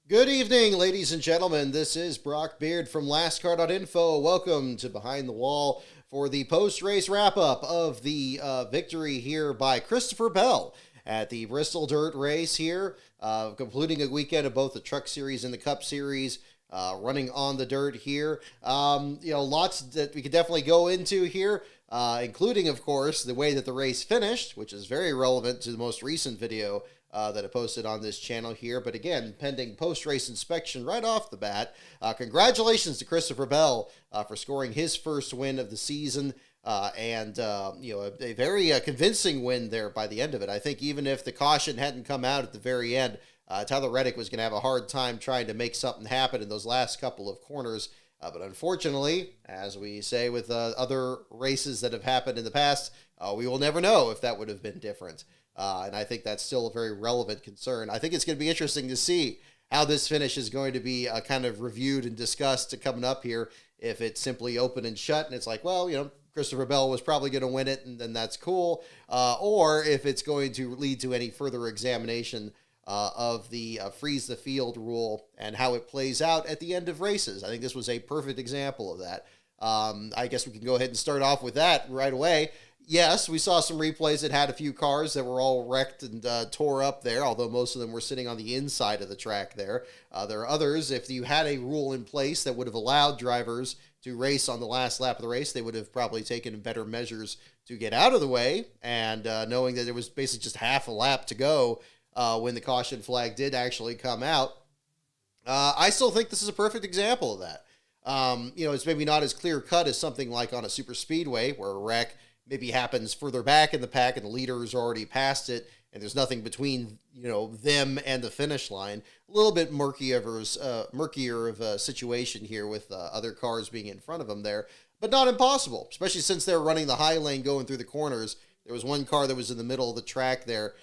Good evening, ladies and gentlemen. This is Brock Beard from NASCAR.info. Welcome to Behind the Wall for the post-race wrap-up of the victory here by Christopher Bell at the Bristol Dirt race here, concluding a weekend of both the Truck Series and the Cup Series, running on the dirt here. Lots that we could definitely go into here, including, of course, the way that the race finished, which is very relevant to the most recent video that I posted on this channel here. But again, pending post-race inspection right off the bat, congratulations to Christopher Bell for scoring his first win of the season. A very convincing win there by the end of it. I think even if the caution hadn't come out at the very end, Tyler Reddick was going to have a hard time trying to make something happen in those last couple of corners. But unfortunately, as we say with other races that have happened in the past, we will never know if that would have been different. And I think that's still a very relevant concern. I think it's going to be interesting to see how this finish is going to be kind of reviewed and discussed coming up here. If it's simply open and shut and it's like, well, Christopher Bell was probably going to win it and then that's cool. Or if it's going to lead to any further examination of the freeze the field rule and how it plays out at the end of races. I think this was a perfect example of that. I guess we can go ahead and start off with that right away. Yes, we saw some replays that had a few cars that were all wrecked and tore up there, although most of them were sitting on the inside of the track there. There are others, if you had a rule in place that would have allowed drivers to race on the last lap of the race, they would have probably taken better measures to get out of the way. And knowing that there was basically just half a lap to go when the caution flag did actually come out, I still think this is a perfect example of that. It's maybe not as clear cut as something like on a super speedway where a wreck maybe happens further back in the pack and the leader's already past it and there's nothing between, them and the finish line. A little bit murkier of a situation here with other cars being in front of them there, but not impossible, especially since they're running the high lane going through the corners. There was one car that was in the middle of the track there.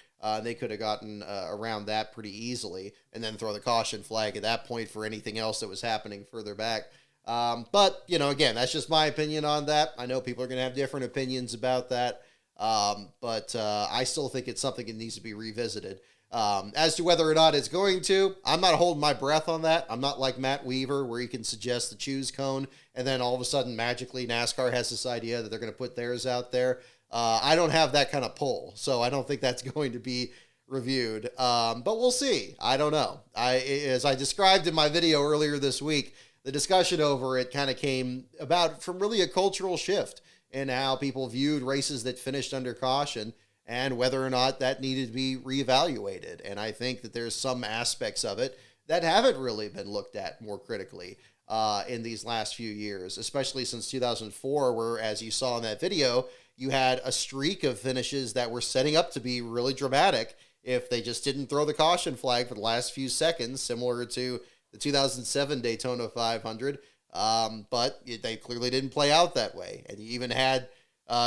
They could have gotten around that pretty easily and then throw the caution flag at that point for anything else that was happening further back. But again, that's just my opinion on that. I know people are going to have different opinions about that. But I still think it's something that needs to be revisited. As to whether or not it's going to, I'm not holding my breath on that. I'm not like Matt Weaver where he can suggest the choose cone and then all of a sudden magically NASCAR has this idea that they're going to put theirs out there. I don't have that kind of pull, so I don't think that's going to be reviewed. But we'll see. I don't know. As I described in my video earlier this week, the discussion over it kind of came about from really a cultural shift in how people viewed races that finished under caution and whether or not that needed to be reevaluated. And I think that there's some aspects of it that haven't really been looked at more critically in these last few years, especially since 2004, where, as you saw in that video, you had a streak of finishes that were setting up to be really dramatic if they just didn't throw the caution flag for the last few seconds, similar to the 2007 Daytona 500, but they clearly didn't play out that way. And you even had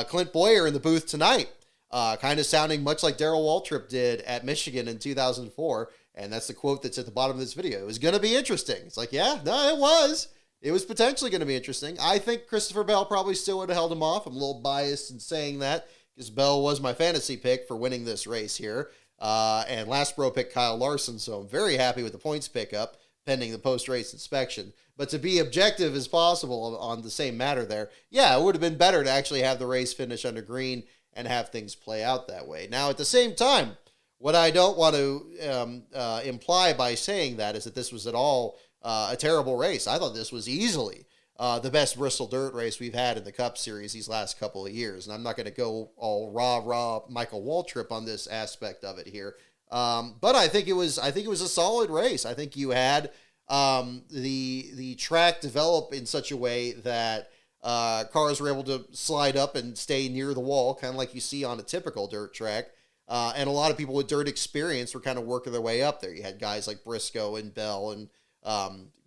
Clint Boyer in the booth tonight, kind of sounding much like Darrell Waltrip did at Michigan in 2004, and that's the quote that's at the bottom of this video. It was going to be interesting. It's like, yeah, no, it was. It was potentially going to be interesting. I think Christopher Bell probably still would have held him off. I'm a little biased in saying that because Bell was my fantasy pick for winning this race here, and last bro picked Kyle Larson, so I'm very happy with the points pickup pending the post-race inspection. But to be objective as possible on the same matter there, yeah, it would have been better to actually have the race finish under green and have things play out that way. Now, at the same time, what I don't want to imply by saying that is that this was at all a terrible race. I thought this was easily the best Bristol Dirt race we've had in the Cup Series these last couple of years. And I'm not going to go all rah Michael Waltrip on this aspect of it here. But I think it was a solid race. I think you had the track develop in such a way that cars were able to slide up and stay near the wall, kind of like you see on a typical dirt track. And a lot of people with dirt experience were kind of working their way up there. You had guys like Briscoe and Bell and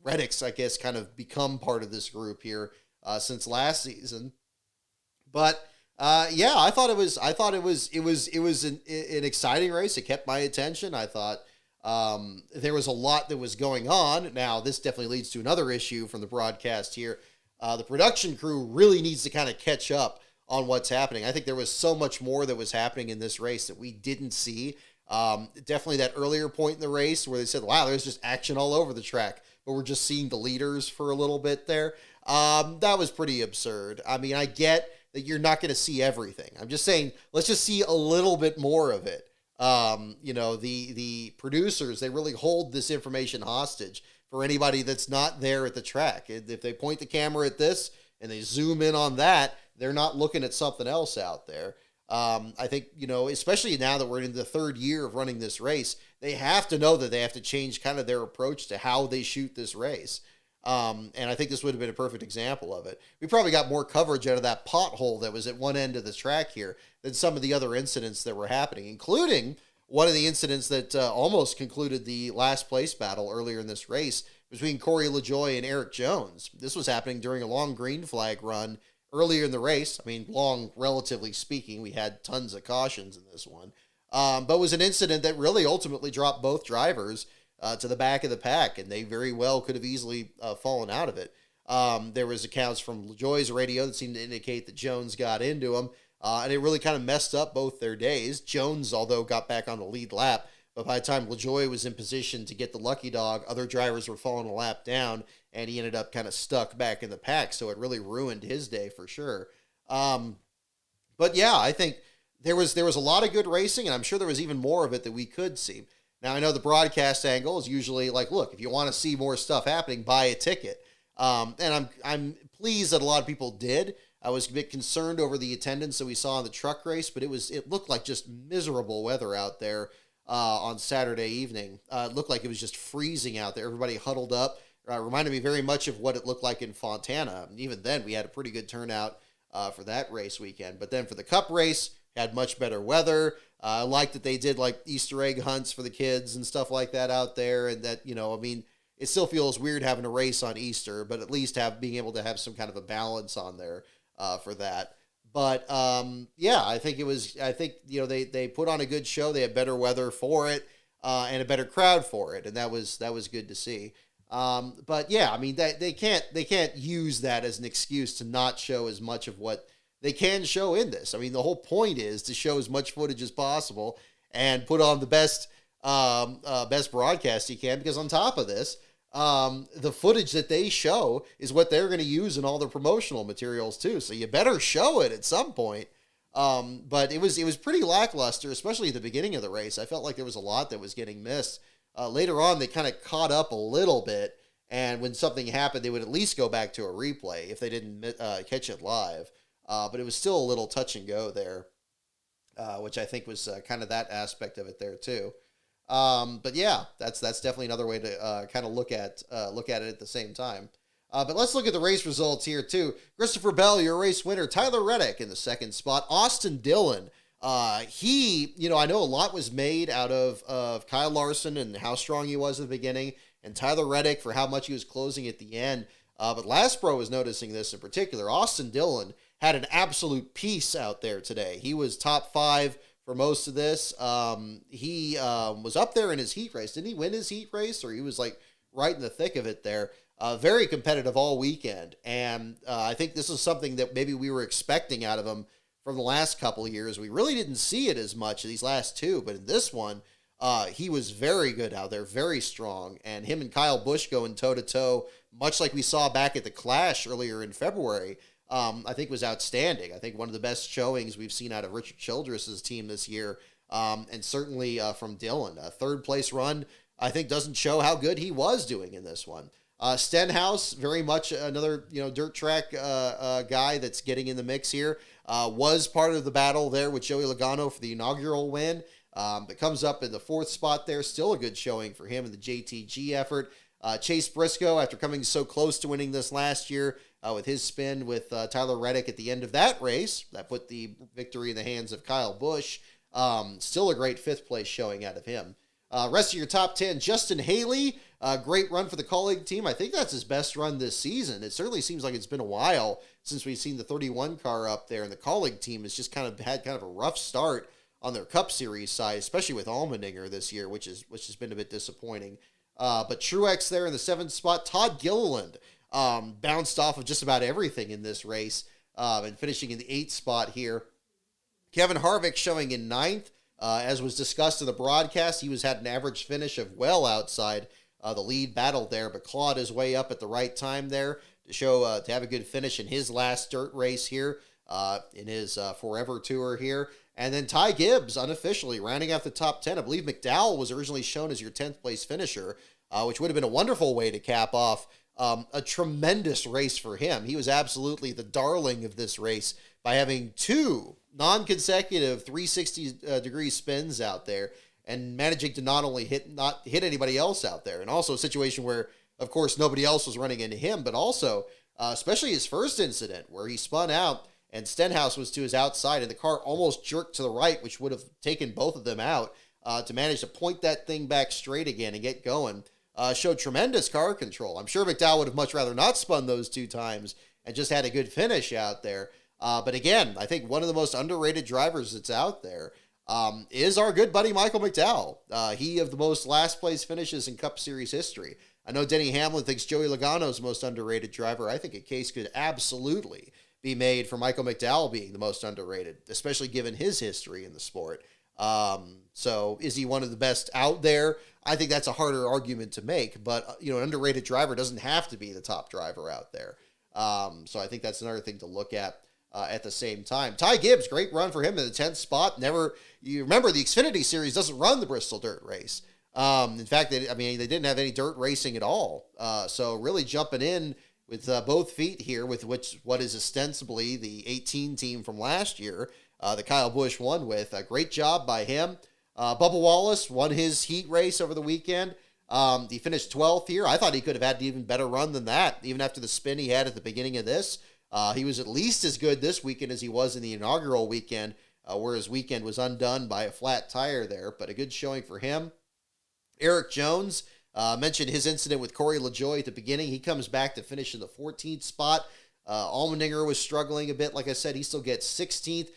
Reddick's, I guess, kind of become part of this group here since last season. But yeah, I thought it was an exciting race. It kept my attention. I thought there was a lot that was going on. Now, this definitely leads to another issue from the broadcast here. The production crew really needs to kind of catch up on what's happening. I think there was so much more that was happening in this race that we didn't see. Definitely that earlier point in the race where they said, wow, there's just action all over the track, but we're just seeing the leaders for a little bit there. That was pretty absurd. I mean, I get that you're not going to see everything. I'm just saying, let's just see a little bit more of it. The producers, they really hold this information hostage for anybody that's not there at the track. If they point the camera at this and they zoom in on that, they're not looking at something else out there. I think, especially now that we're in the third year of running this race, they have to know that they have to change kind of their approach to how they shoot this race. And I think this would have been a perfect example of it. We probably got more coverage out of that pothole that was at one end of the track here than some of the other incidents that were happening, including one of the incidents that almost concluded the last place battle earlier in this race between Corey LaJoie and Eric Jones. This was happening during a long green flag run earlier in the race. I mean, long, relatively speaking. We had tons of cautions in this one. But it was an incident that really ultimately dropped both drivers to the back of the pack, and they very well could have easily fallen out of it. There was accounts from LaJoie's radio that seemed to indicate that Jones got into him, and it really kind of messed up both their days. Jones, although, got back on the lead lap, but by the time LaJoie was in position to get the lucky dog, other drivers were falling a lap down, and he ended up kind of stuck back in the pack, so it really ruined his day for sure. But yeah, I think there was a lot of good racing, and I'm sure there was even more of it that we could see. Now, I know the broadcast angle is usually like, look, if you want to see more stuff happening, buy a ticket. And I'm pleased that a lot of people did. I was a bit concerned over the attendance that we saw in the truck race, but it looked like just miserable weather out there on Saturday evening. It looked like it was just freezing out there. Everybody huddled up. Reminded me very much of what it looked like in Fontana. And even then, we had a pretty good turnout for that race weekend. But then for the Cup race, had much better weather. I like that they did like Easter egg hunts for the kids and stuff like that out there. And that, it still feels weird having a race on Easter, but at least being able to have some kind of a balance on there for that. But I think they put on a good show. They had better weather for it and a better crowd for it. And that was good to see. But yeah, I mean, they can't use that as an excuse to not show as much of what they can show in this. I mean, the whole point is to show as much footage as possible and put on the best broadcast you can, because on top of this, the footage that they show is what they're going to use in all their promotional materials too. So you better show it at some point. But it was pretty lackluster, especially at the beginning of the race. I felt like there was a lot that was getting missed. Later on, they kind of caught up a little bit, and when something happened, they would at least go back to a replay if they didn't catch it live. But it was still a little touch and go there, which I think was kind of that aspect of it there too. But yeah, that's definitely another way to kind of look at it at the same time. But let's look at the race results here too. Christopher Bell, your race winner. Tyler Reddick in the second spot. Austin Dillon. I know a lot was made out of Kyle Larson and how strong he was at the beginning, and Tyler Reddick for how much he was closing at the end. But Lastbro was noticing this in particular. Austin Dillon had an absolute piece out there today. He was top 5 for most of this. He was up there in his heat race. Didn't he win his heat race? Or he was like right in the thick of it there. Very competitive all weekend. And I think this is something that maybe we were expecting out of him from the last couple of years. We really didn't see it as much these last two, but in this one, he was very good out there, very strong. And him and Kyle Busch going toe-to-toe, much like we saw back at the Clash earlier in February, I think was outstanding. I think one of the best showings we've seen out of Richard Childress's team this year, and certainly from Dillon. A third-place run, I think, doesn't show how good he was doing in this one. Stenhouse, very much another dirt track guy that's getting in the mix here, was part of the battle there with Joey Logano for the inaugural win. It comes up in the 4th spot there. Still a good showing for him in the JTG effort. Chase Briscoe, after coming so close to winning this last year with his spin with Tyler Reddick at the end of that race, that put the victory in the hands of Kyle Busch. Still a great 5th place showing out of him. Rest of your top 10, Justin Haley, great run for the Kaulig team. I think that's his best run this season. It certainly seems like it's been a while since we've seen the 31 car up there, and the Kaulig team has just had kind of a rough start on their Cup Series side, especially with Allmendinger this year, which has been a bit disappointing. But Truex there in the 7th spot. Todd Gilliland bounced off of just about everything in this race and finishing in the 8th spot here. Kevin Harvick showing in 9th. As was discussed in the broadcast, he had an average finish of well outside the lead battle there, but clawed his way up at the right time there to show to have a good finish in his last dirt race here in his Forever Tour here. And then Ty Gibbs, unofficially, rounding out the top 10. I believe McDowell was originally shown as your 10th place finisher, which would have been a wonderful way to cap off a tremendous race for him. He was absolutely the darling of this race by having two non-consecutive 360-degree spins out there and managing to not only hit anybody else out there, and also a situation where, of course, nobody else was running into him, but also, especially his first incident where he spun out and Stenhouse was to his outside, and the car almost jerked to the right, which would have taken both of them out, to manage to point that thing back straight again and get going. Showed tremendous car control. I'm sure McDowell would have much rather not spun those two times and just had a good finish out there. But again, I think one of the most underrated drivers that's out there is our good buddy Michael McDowell. He of the most last place finishes in Cup Series history. I know Denny Hamlin thinks Joey Logano's the most underrated driver. I think a case could absolutely be made for Michael McDowell being the most underrated, especially given his history in the sport. So is he one of the best out there? I think that's a harder argument to make, but an underrated driver doesn't have to be the top driver out there. So I think that's another thing to look at the same time. Ty Gibbs, great run for him in the 10th spot. You remember the Xfinity Series doesn't run the Bristol Dirt race. In fact, they didn't have any dirt racing at all. So really jumping in with both feet here with what is ostensibly the 18 team from last year that Kyle Busch won with. A great job by him. Bubba Wallace won his heat race over the weekend. He finished 12th here. I thought he could have had an even better run than that, even after the spin he had at the beginning of this. He was at least as good this weekend as he was in the inaugural weekend, where his weekend was undone by a flat tire there, but a good showing for him. Eric Jones, mentioned his incident with Corey LaJoie at the beginning. He comes back to finish in the 14th spot. Allmendinger was struggling a bit. Like I said, he still gets 16th.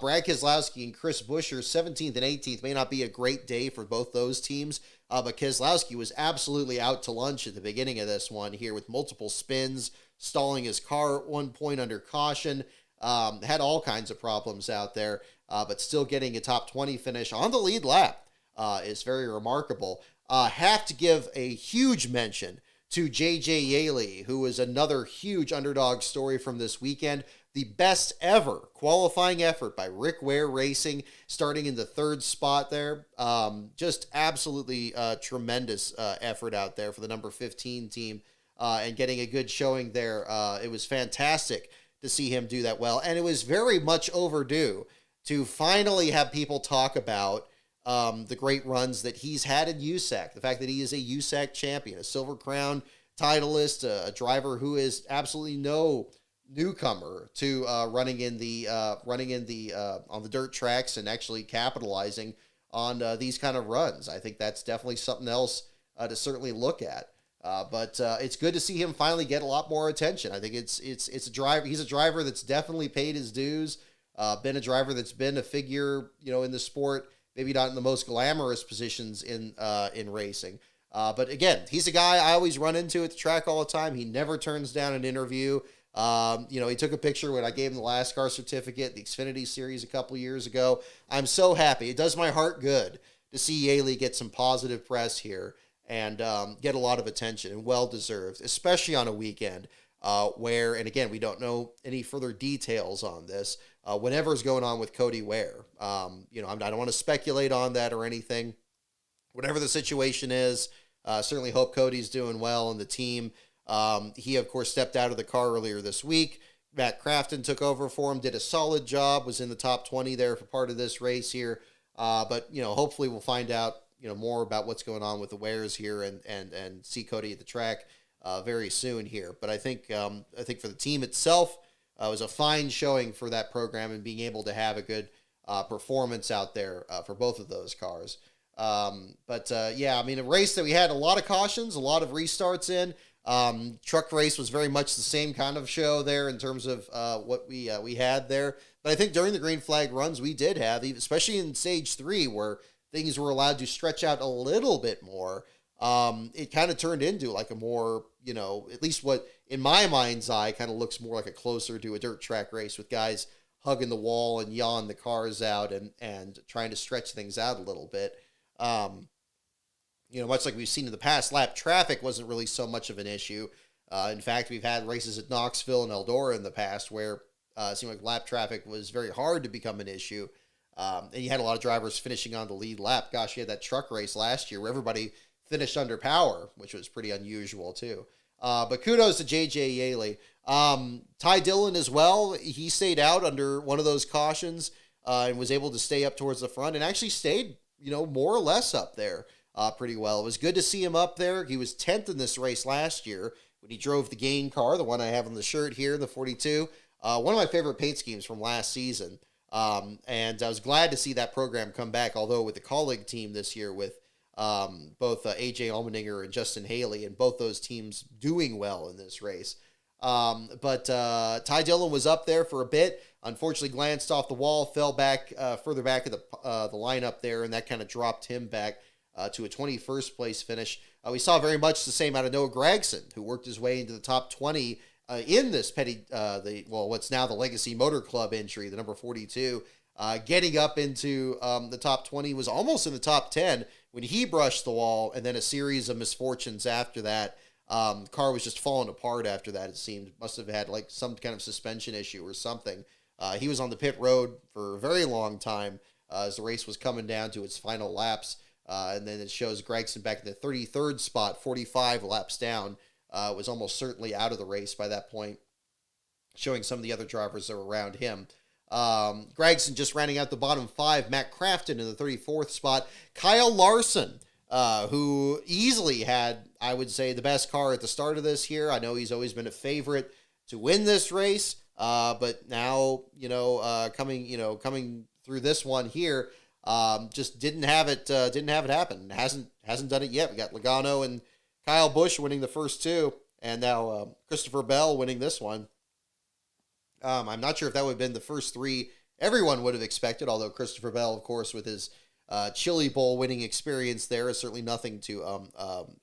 Brad Keselowski and Chris Buescher, 17th and 18th. May not be a great day for both those teams, but Keselowski was absolutely out to lunch at the beginning of this one here with multiple spins, stalling his car at one point under caution. Had all kinds of problems out there, but still getting a top 20 finish on the lead lap is very remarkable. Have to give a huge mention to J.J. Yaley, who is another huge underdog story from this weekend. The best ever qualifying effort by Rick Ware Racing, starting in the 3rd spot there. Just absolutely tremendous effort out there for the number 15 team and getting a good showing there. It was fantastic to see him do that well, and it was very much overdue to finally have people talk about the great runs that he's had in USAC, the fact that he is a USAC champion, a Silver Crown titleist, a driver who is absolutely no newcomer to running in the on the dirt tracks and actually capitalizing on these kind of runs. I think that's definitely something else to certainly look at. But it's good to see him finally get a lot more attention. I think it's a driver. He's a driver that's definitely paid his dues. Been a driver that's been a figure, in the sport. Maybe not in the most glamorous positions in racing. But again, he's a guy I always run into at the track all the time. He never turns down an interview. He took a picture when I gave him the NASCAR certificate, the Xfinity Series a couple years ago. I'm so happy. It does my heart good to see Yaley get some positive press here and get a lot of attention, and well-deserved, especially on a weekend where, and again, we don't know any further details on this, whatever's going on with Cody Ware. I don't want to speculate on that or anything. Whatever the situation is, certainly hope Cody's doing well and the team. He, of course, stepped out of the car earlier this week. Matt Crafton took over for him, did a solid job, was in the top 20 there for part of this race here. But hopefully we'll find out, more about what's going on with the Wares here and see Cody at the track very soon here. But I think for the team itself, it was a fine showing for that program and being able to have a good performance out there for both of those cars. A race that we had a lot of cautions, a lot of restarts in. Truck race was very much the same kind of show there in terms of what we had there. But I think during the green flag runs, we did have, especially in stage 3, where things were allowed to stretch out a little bit more. It kind of turned into like a more, at least what in my mind's eye kind of looks more like a closer to a dirt track race with guys hugging the wall and yawing the cars out and trying to stretch things out a little bit. Much like we've seen in the past, lap traffic wasn't really so much of an issue. In fact, we've had races at Knoxville and Eldora in the past where it seemed like lap traffic was very hard to become an issue. And you had a lot of drivers finishing on the lead lap. Gosh, you had that truck race last year where everybody finished under power, which was pretty unusual too. But kudos to J.J. Yaley. Ty Dillon as well. He stayed out under one of those cautions and was able to stay up towards the front and actually stayed, more or less up there pretty well. It was good to see him up there. He was 10th in this race last year when he drove the Gain car, the one I have on the shirt here, the 42. One of my favorite paint schemes from last season. And I was glad to see that program come back, although with the colleague team this year with both AJ Allmendinger and Justin Haley, and both those teams doing well in this race. But Ty Dillon was up there for a bit, unfortunately glanced off the wall, fell back further back in the lineup there, and that kind of dropped him back to a 21st place finish. We saw very much the same out of Noah Gragson, who worked his way into the top 20 in this what's now the Legacy Motor Club entry, the number 42, getting up into the top 20, was almost in the top 10 when he brushed the wall, and then a series of misfortunes after that. The car was just falling apart after that, it seemed. Must have had like some kind of suspension issue or something. He was on the pit road for a very long time as the race was coming down to its final laps. And then it shows Gragson back in the 33rd spot, 45 laps down. Was almost certainly out of the race by that point, showing some of the other drivers that were around him. Gragson just rounding out the bottom 5, Matt Crafton in the 34th spot. Kyle Larson, who easily had, I would say, the best car at the start of this year. I know he's always been a favorite to win this race, but now, coming through this one here, just didn't have it happen. Hasn't done it yet. We got Logano and Kyle Busch winning the first two, and now Christopher Bell winning this one. I'm not sure if that would have been the first three everyone would have expected, although Christopher Bell, of course, with his Chili Bowl winning experience there, is certainly nothing to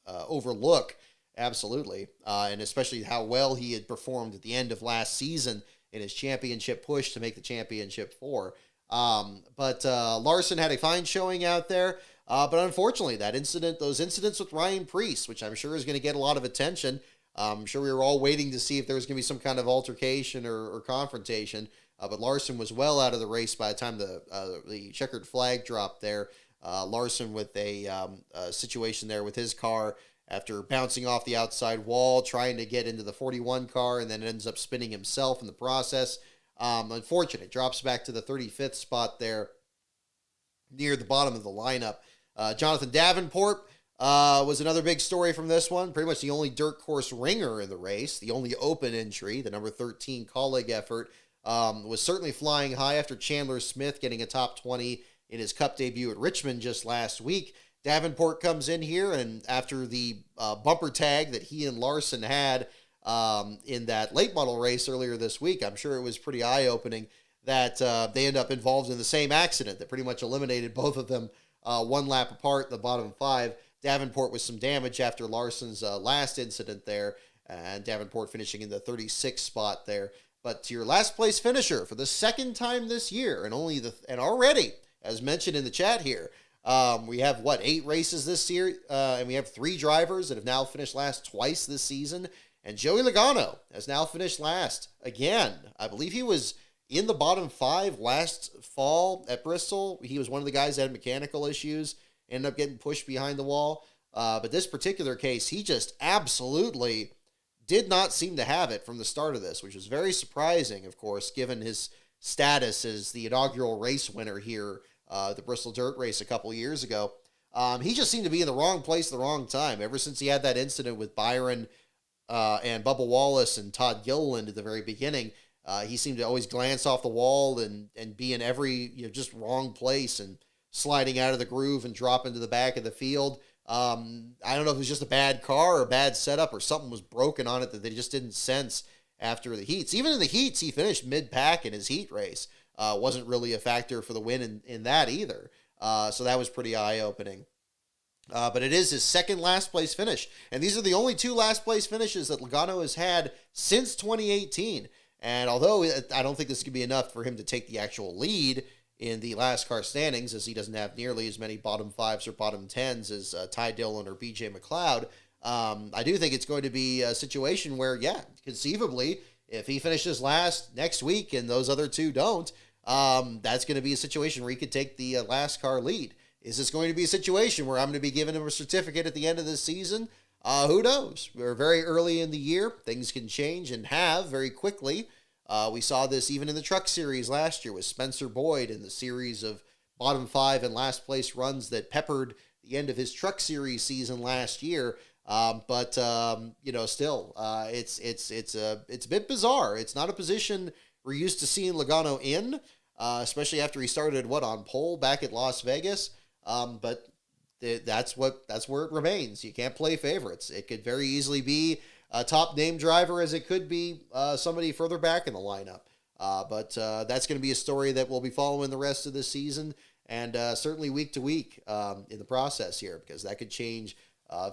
overlook, absolutely, and especially how well he had performed at the end of last season in his championship push to make the championship 4. But Larson had a fine showing out there. But unfortunately, those incidents with Ryan Preece, which I'm sure is going to get a lot of attention. I'm sure we were all waiting to see if there was going to be some kind of altercation or confrontation. But Larson was well out of the race by the time the checkered flag dropped there. Larson with a situation there with his car after bouncing off the outside wall, trying to get into the 41 car, and then ends up spinning himself in the process. Unfortunate. Drops back to the 35th spot there near the bottom of the lineup. Jonathan Davenport was another big story from this one. Pretty much the only dirt course ringer in the race, the only open entry, the number 13 colleague effort, was certainly flying high after Chandler Smith getting a top 20 in his Cup debut at Richmond just last week. Davenport comes in here, and after the bumper tag that he and Larson had in that late model race earlier this week, I'm sure it was pretty eye-opening that they end up involved in the same accident that pretty much eliminated both of them one lap apart in the bottom 5. Davenport with some damage after Larson's last incident there, and Davenport finishing in the 36th spot there. But to your last place finisher for the second time this year, and already, as mentioned in the chat here, we have 8 races this year, and we have 3 drivers that have now finished last twice this season. And Joey Logano has now finished last again. I believe he was in the bottom 5 last fall at Bristol. He was one of the guys that had mechanical issues, ended up getting pushed behind the wall. But this particular case, he just absolutely did not seem to have it from the start of this, which was very surprising, of course, given his status as the inaugural race winner here, the Bristol Dirt race a couple years ago. He just seemed to be in the wrong place at the wrong time. Ever since he had that incident with Byron and Bubba Wallace and Todd Gilliland at the very beginning, he seemed to always glance off the wall and be in every just wrong place and sliding out of the groove and drop into the back of the field. I don't know if it was just a bad car or a bad setup or something was broken on it that they just didn't sense after the heats. Even in the heats, he finished mid-pack in his heat race. Wasn't really a factor for the win in that either. So that was pretty eye-opening. But it is his second last place finish. And these are the only 2 last place finishes that Logano has had since 2018. And although I don't think this could be enough for him to take the actual lead in the NASCAR standings, as he doesn't have nearly as many bottom fives or bottom tens as Ty Dillon or BJ McLeod, I do think it's going to be a situation where, yeah, conceivably, if he finishes last next week and those other two don't, that's going to be a situation where he could take the NASCAR lead. Is this going to be a situation where I'm going to be giving him a certificate at the end of the season? Who knows? We're very early in the year. Things can change and have very quickly. We saw this even in the Truck Series last year with Spencer Boyd in the series of bottom five and last place runs that peppered the end of his Truck Series season last year. But still, it's a bit bizarre. It's not a position we're used to seeing Logano in, especially after he started on pole back at Las Vegas. But that's where it remains. You can't play favorites. It could very easily be a top name driver, as it could be somebody further back in the lineup. But that's going to be a story that we'll be following the rest of the season, and certainly week to week in the process here, because that could change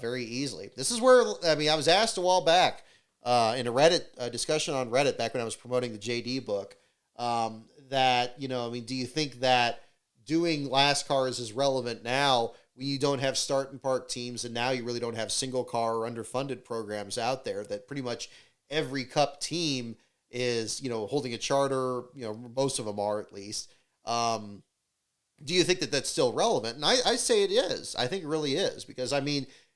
very easily. This is where, I was asked a while back in a Reddit discussion on Reddit back when I was promoting the JD book, that, do you think that doing NASCARs is relevant now when you don't have start and park teams, and now you really don't have single car or underfunded programs out there, that pretty much every Cup team is, holding a charter, most of them are at least. Do you think that that's still relevant? And I say it is. I think it really is, because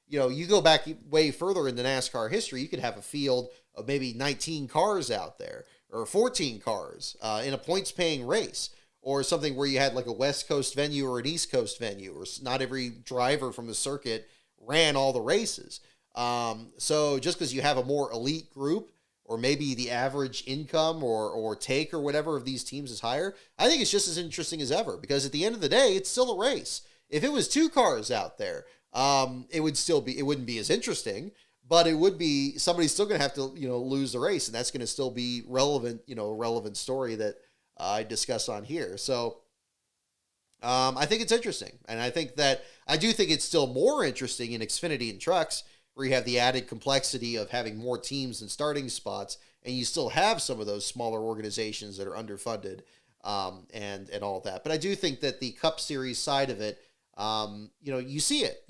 you go back way further into NASCAR history, you could have a field of maybe 19 cars out there, or 14 cars in a points-paying race, or something where you had like a West Coast venue or an East Coast venue, or not every driver from the circuit ran all the races. So just because you have a more elite group, or maybe the average income or take or whatever of these teams is higher, I think it's just as interesting as ever, because at the end of the day, it's still a race. If it was two cars out there, it wouldn't be as interesting, but it would be, somebody's still going to have to, lose the race, and that's going to still be relevant, a relevant story that I discuss on here. So I think it's interesting, and I do think it's still more interesting in Xfinity and trucks, where you have the added complexity of having more teams and starting spots, and you still have some of those smaller organizations that are underfunded, and all that. But I do think that the Cup Series side of it, you see it,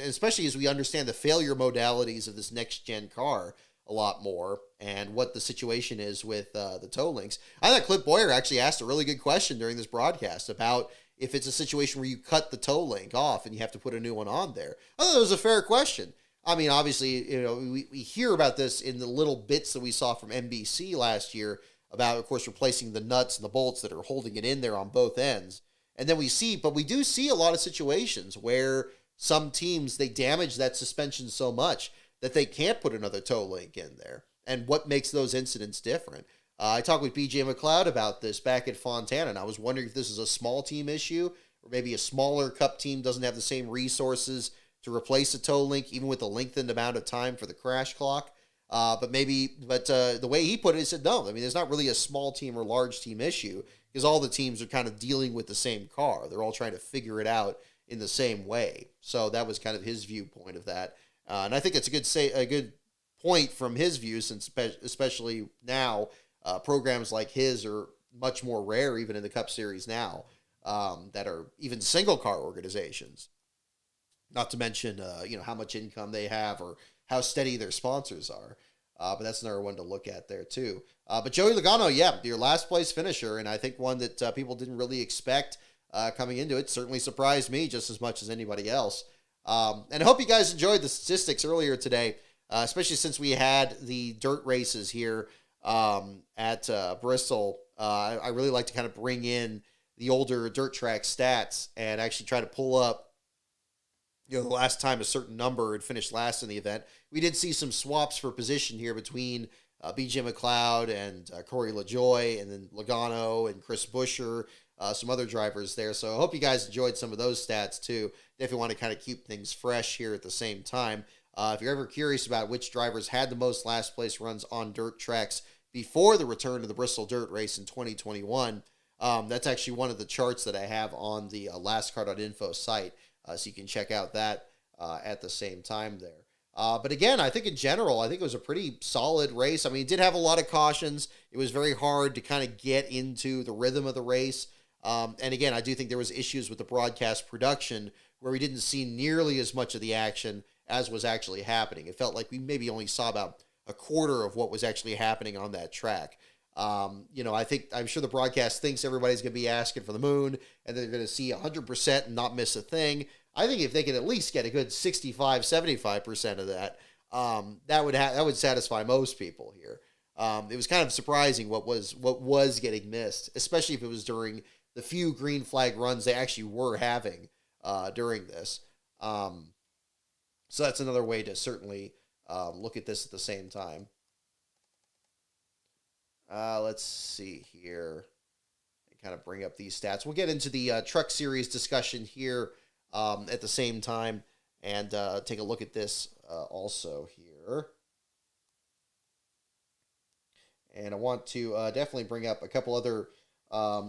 especially as we understand the failure modalities of this next-gen car a lot more, and what the situation is with the toe links. I thought Clint Boyer actually asked a really good question during this broadcast about if it's a situation where you cut the toe link off and you have to put a new one on there. I thought it was a fair question. Obviously, we hear about this in the little bits that we saw from NBC last year about, of course, replacing the nuts and the bolts that are holding it in there on both ends. And then we do see a lot of situations where some teams, they damage that suspension so much that they can't put another toe link in there. And what makes those incidents different? I talked with BJ McLeod about this back at Fontana, and I was wondering if this is a small team issue, or maybe a smaller Cup team doesn't have the same resources to replace a toe link, even with a lengthened amount of time for the crash clock. But the way he put it, he said, no, there's not really a small team or large team issue, because all the teams are kind of dealing with the same car. They're all trying to figure it out in the same way. So that was kind of his viewpoint of that. And I think it's a good point from his view, since especially now, programs like his are much more rare, even in the Cup Series now, that are even single car organizations. Not to mention, how much income they have or how steady their sponsors are. But that's another one to look at there too. But Joey Logano, your last place finisher, and I think one that people didn't really expect coming into it. Certainly surprised me just as much as anybody else. And I hope you guys enjoyed the statistics earlier today, especially since we had the dirt races here at Bristol. I really like to kind of bring in the older dirt track stats and actually try to pull up the last time a certain number had finished last in the event. We did see some swaps for position here between BJ McLeod and Corey LaJoie, and then Logano and Chris Buescher, some other drivers there. So I hope you guys enjoyed some of those stats too. Definitely want to kind of keep things fresh here at the same time. If you're ever curious about which drivers had the most last place runs on dirt tracks before the return to the Bristol Dirt race in 2021, that's actually one of the charts that I have on the lastcar.info site. So you can check out that at the same time there. But again, I think in general, I think it was a pretty solid race. I mean, it did have a lot of cautions. It was very hard to kind of get into the rhythm of the race. And again, I do think there was issues with the broadcast production where we didn't see nearly as much of the action as was actually happening. It felt like we maybe only saw about a quarter of what was actually happening on that track. I'm sure the broadcast thinks everybody's going to be asking for the moon and they're going to see 100% and not miss a thing. I think if they could at least get a good 65, 75% of that, that would satisfy most people here. It was kind of surprising what was getting missed, especially if it was during the few green flag runs they actually were having during this. So that's another way to certainly look at this at the same time. Let's see here. Kind of bring up these stats. We'll get into the Truck Series discussion here at the same time and take a look at this also here. And I want to definitely bring up a couple other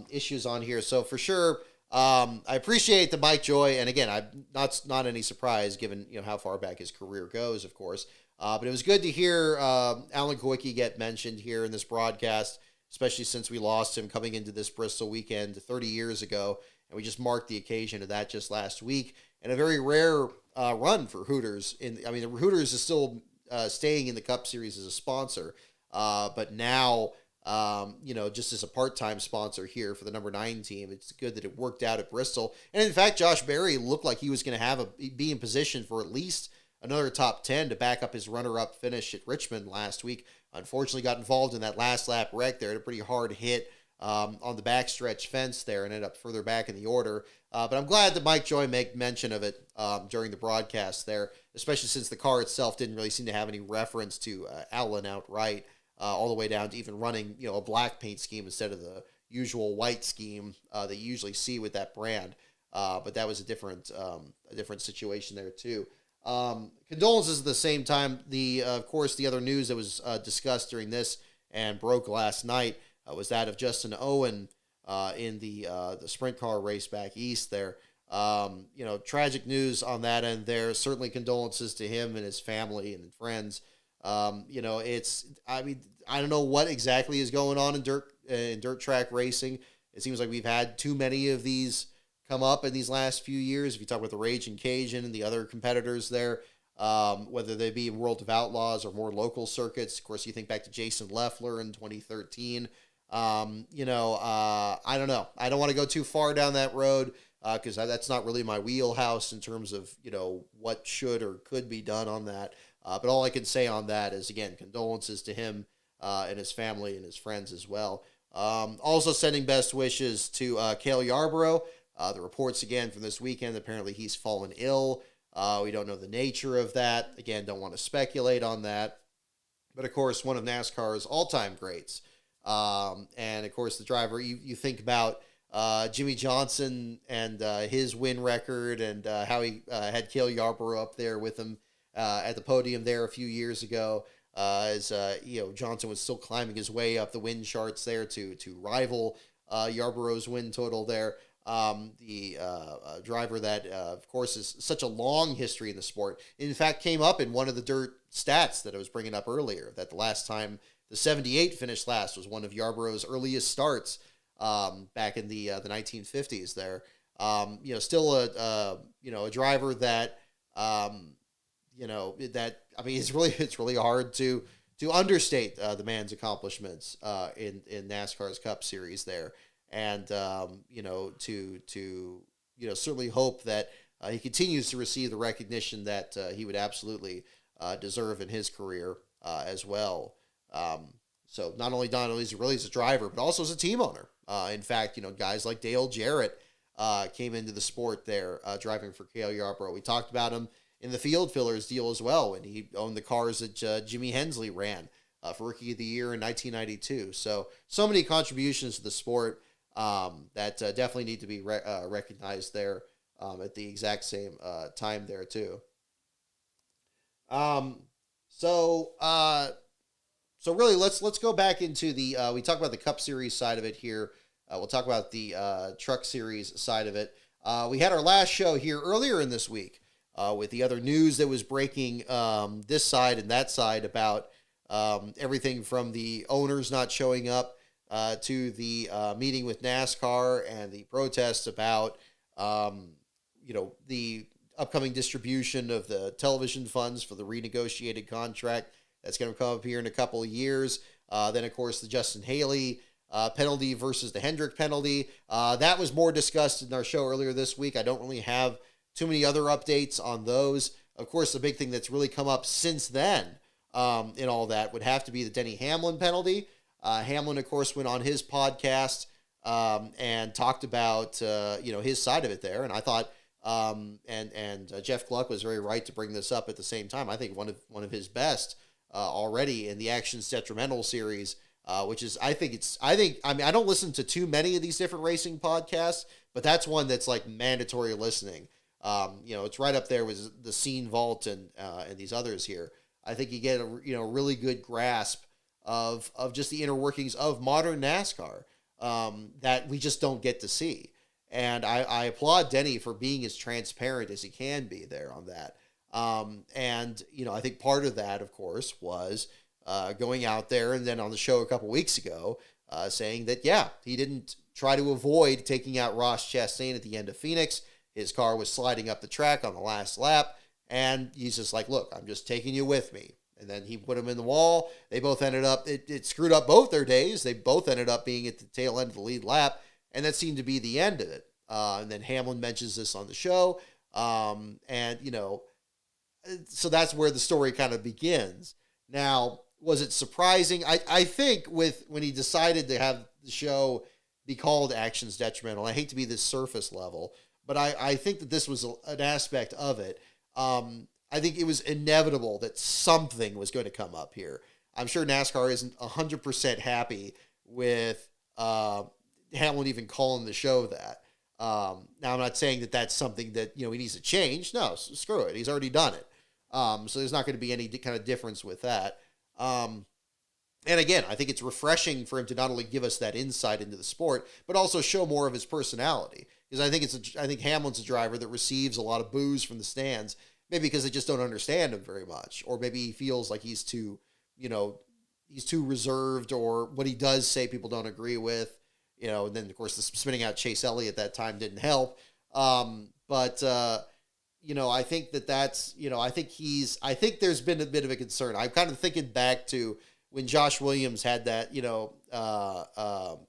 issues on here. So for sure, I appreciate the Mike Joy, and again, not any surprise given how far back his career goes, of course. But it was good to hear Alan Kowicki get mentioned here in this broadcast, especially since we lost him coming into this Bristol weekend 30 years ago, and we just marked the occasion of that just last week. And a very rare run for Hooters. The Hooters is still staying in the Cup Series as a sponsor, but now, just as a part-time sponsor here for the number 9 team, it's good that it worked out at Bristol. And in fact, Josh Berry looked like he was going to be in position for at least another top 10 to back up his runner-up finish at Richmond last week. Unfortunately, got involved in that last lap wreck there. Had a pretty hard hit on the backstretch fence there and ended up further back in the order. But I'm glad that Mike Joy made mention of it during the broadcast there, especially since the car itself didn't really seem to have any reference to Alan outright, all the way down to even running a black paint scheme instead of the usual white scheme that you usually see with that brand. But that was a different situation there too. Condolences at the same time. Of course, the other news that was discussed during this and broke last night was that of Justin Owen in the sprint car race back east there. Tragic news on that end there. Certainly condolences to him and his family and friends. I don't know what exactly is going on in dirt track racing. It seems like we've had too many of these come up in these last few years. If you talk about the Raging Cajun and the other competitors there, whether they be in World of Outlaws or more local circuits. Of course, you think back to Jason Leffler in 2013. I don't know. I don't want to go too far down that road because that's not really my wheelhouse in terms of, what should or could be done on that. But all I can say on that is, again, condolences to him and his family and his friends as well. Also sending best wishes to Cale Yarborough. The reports again from this weekend, apparently he's fallen ill. We don't know the nature of that. Again, don't want to speculate on that. But of course, one of NASCAR's all-time greats. And of course, the driver, you think about Jimmy Johnson and his win record and how he had Cale Yarborough up there with him at the podium there a few years ago. As Johnson was still climbing his way up the win charts there to rival Yarborough's win total there. The driver that, of course, is such a long history in the sport. In fact, came up in one of the dirt stats that I was bringing up earlier, that the last time the 78 finished last was one of Yarborough's earliest starts back in the 1950s there. Still a driver that, it's really hard to understate the man's accomplishments in NASCAR's Cup Series there. And, certainly hope that he continues to receive the recognition that he would absolutely deserve in his career as well. So not only is he really as a driver, but also as a team owner. In fact, guys like Dale Jarrett came into the sport there driving for Cale Yarborough. We talked about him in the Field Fillers deal as well, and he owned the cars that Jimmy Hensley ran for Rookie of the Year in 1992. So many contributions to the sport that definitely need to be recognized there at the exact same time there too. So really, let's go back into the. We talked about the Cup Series side of it here. We'll talk about the Truck Series side of it. We had our last show here earlier in this week with the other news that was breaking this side and that side about everything from the owners not showing up to the meeting with NASCAR and the protests about, the upcoming distribution of the television funds for the renegotiated contract that's going to come up here in a couple of years. Then, of course, the Justin Haley penalty versus the Hendrick penalty. That was more discussed in our show earlier this week. I don't really have too many other updates on those. Of course, the big thing that's really come up since then in all that would have to be the Denny Hamlin penalty. Hamlin, of course, went on his podcast and talked about, his side of it there. And I thought, Jeff Gluck was very right to bring this up at the same time. I think one of his best already in the Actions Detrimental series, which is, I don't listen to too many of these different racing podcasts, but that's one that's like mandatory listening. It's right up there with the Scene Vault and these others here. I think you get a really good grasp of just the inner workings of modern NASCAR that we just don't get to see. And I applaud Denny for being as transparent as he can be there on that. I think part of that, of course, was going out there and then on the show a couple weeks ago saying that, he didn't try to avoid taking out Ross Chastain at the end of Phoenix. His car was sliding up the track on the last lap. And he's just like, look, I'm just taking you with me. And then he put him in the wall. They both ended up, it screwed up both their days. They both ended up being at the tail end of the lead lap. And that seemed to be the end of it. And then Hamlin mentions this on the show. So that's where the story kind of begins. Now, was it surprising? I think when he decided to have the show be called Actions Detrimental, I hate to be this surface level, but I think that this was an aspect of it. I think it was inevitable that something was going to come up here. I'm sure NASCAR isn't 100% happy with Hamlin even calling the show that. Now, I'm not saying that that's something that, he needs to change. No, screw it. He's already done it. So there's not going to be any kind of difference with that. And again, I think it's refreshing for him to not only give us that insight into the sport, but also show more of his personality. Because I think Hamlin's a driver that receives a lot of boos from the stands, maybe because they just don't understand him very much, or maybe he feels like he's too reserved, or what he does say people don't agree with, and then of course the spinning out Chase Elliott at that time didn't help. I think I think there's been a bit of a concern. I'm kind of thinking back to when Josh Williams had that,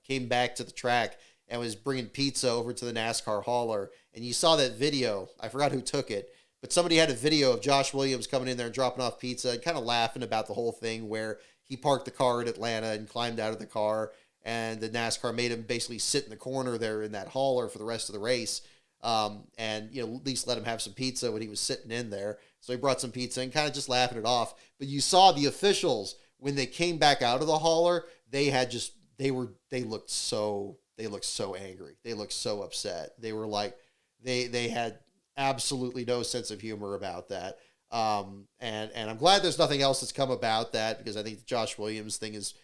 came back to the track and was bringing pizza over to the NASCAR hauler. And you saw that video. I forgot who took it, but somebody had a video of Josh Williams coming in there and dropping off pizza and kind of laughing about the whole thing where he parked the car in Atlanta and climbed out of the car, and the NASCAR made him basically sit in the corner there in that hauler for the rest of the race. At least let him have some pizza when he was sitting in there. So he brought some pizza and kind of just laughing it off. But you saw the officials, when they came back out of the hauler, they looked so angry. They looked so upset. They were like, they had absolutely no sense of humor about that. And I'm glad there's nothing else that's come about that, because I think the Josh Williams thing is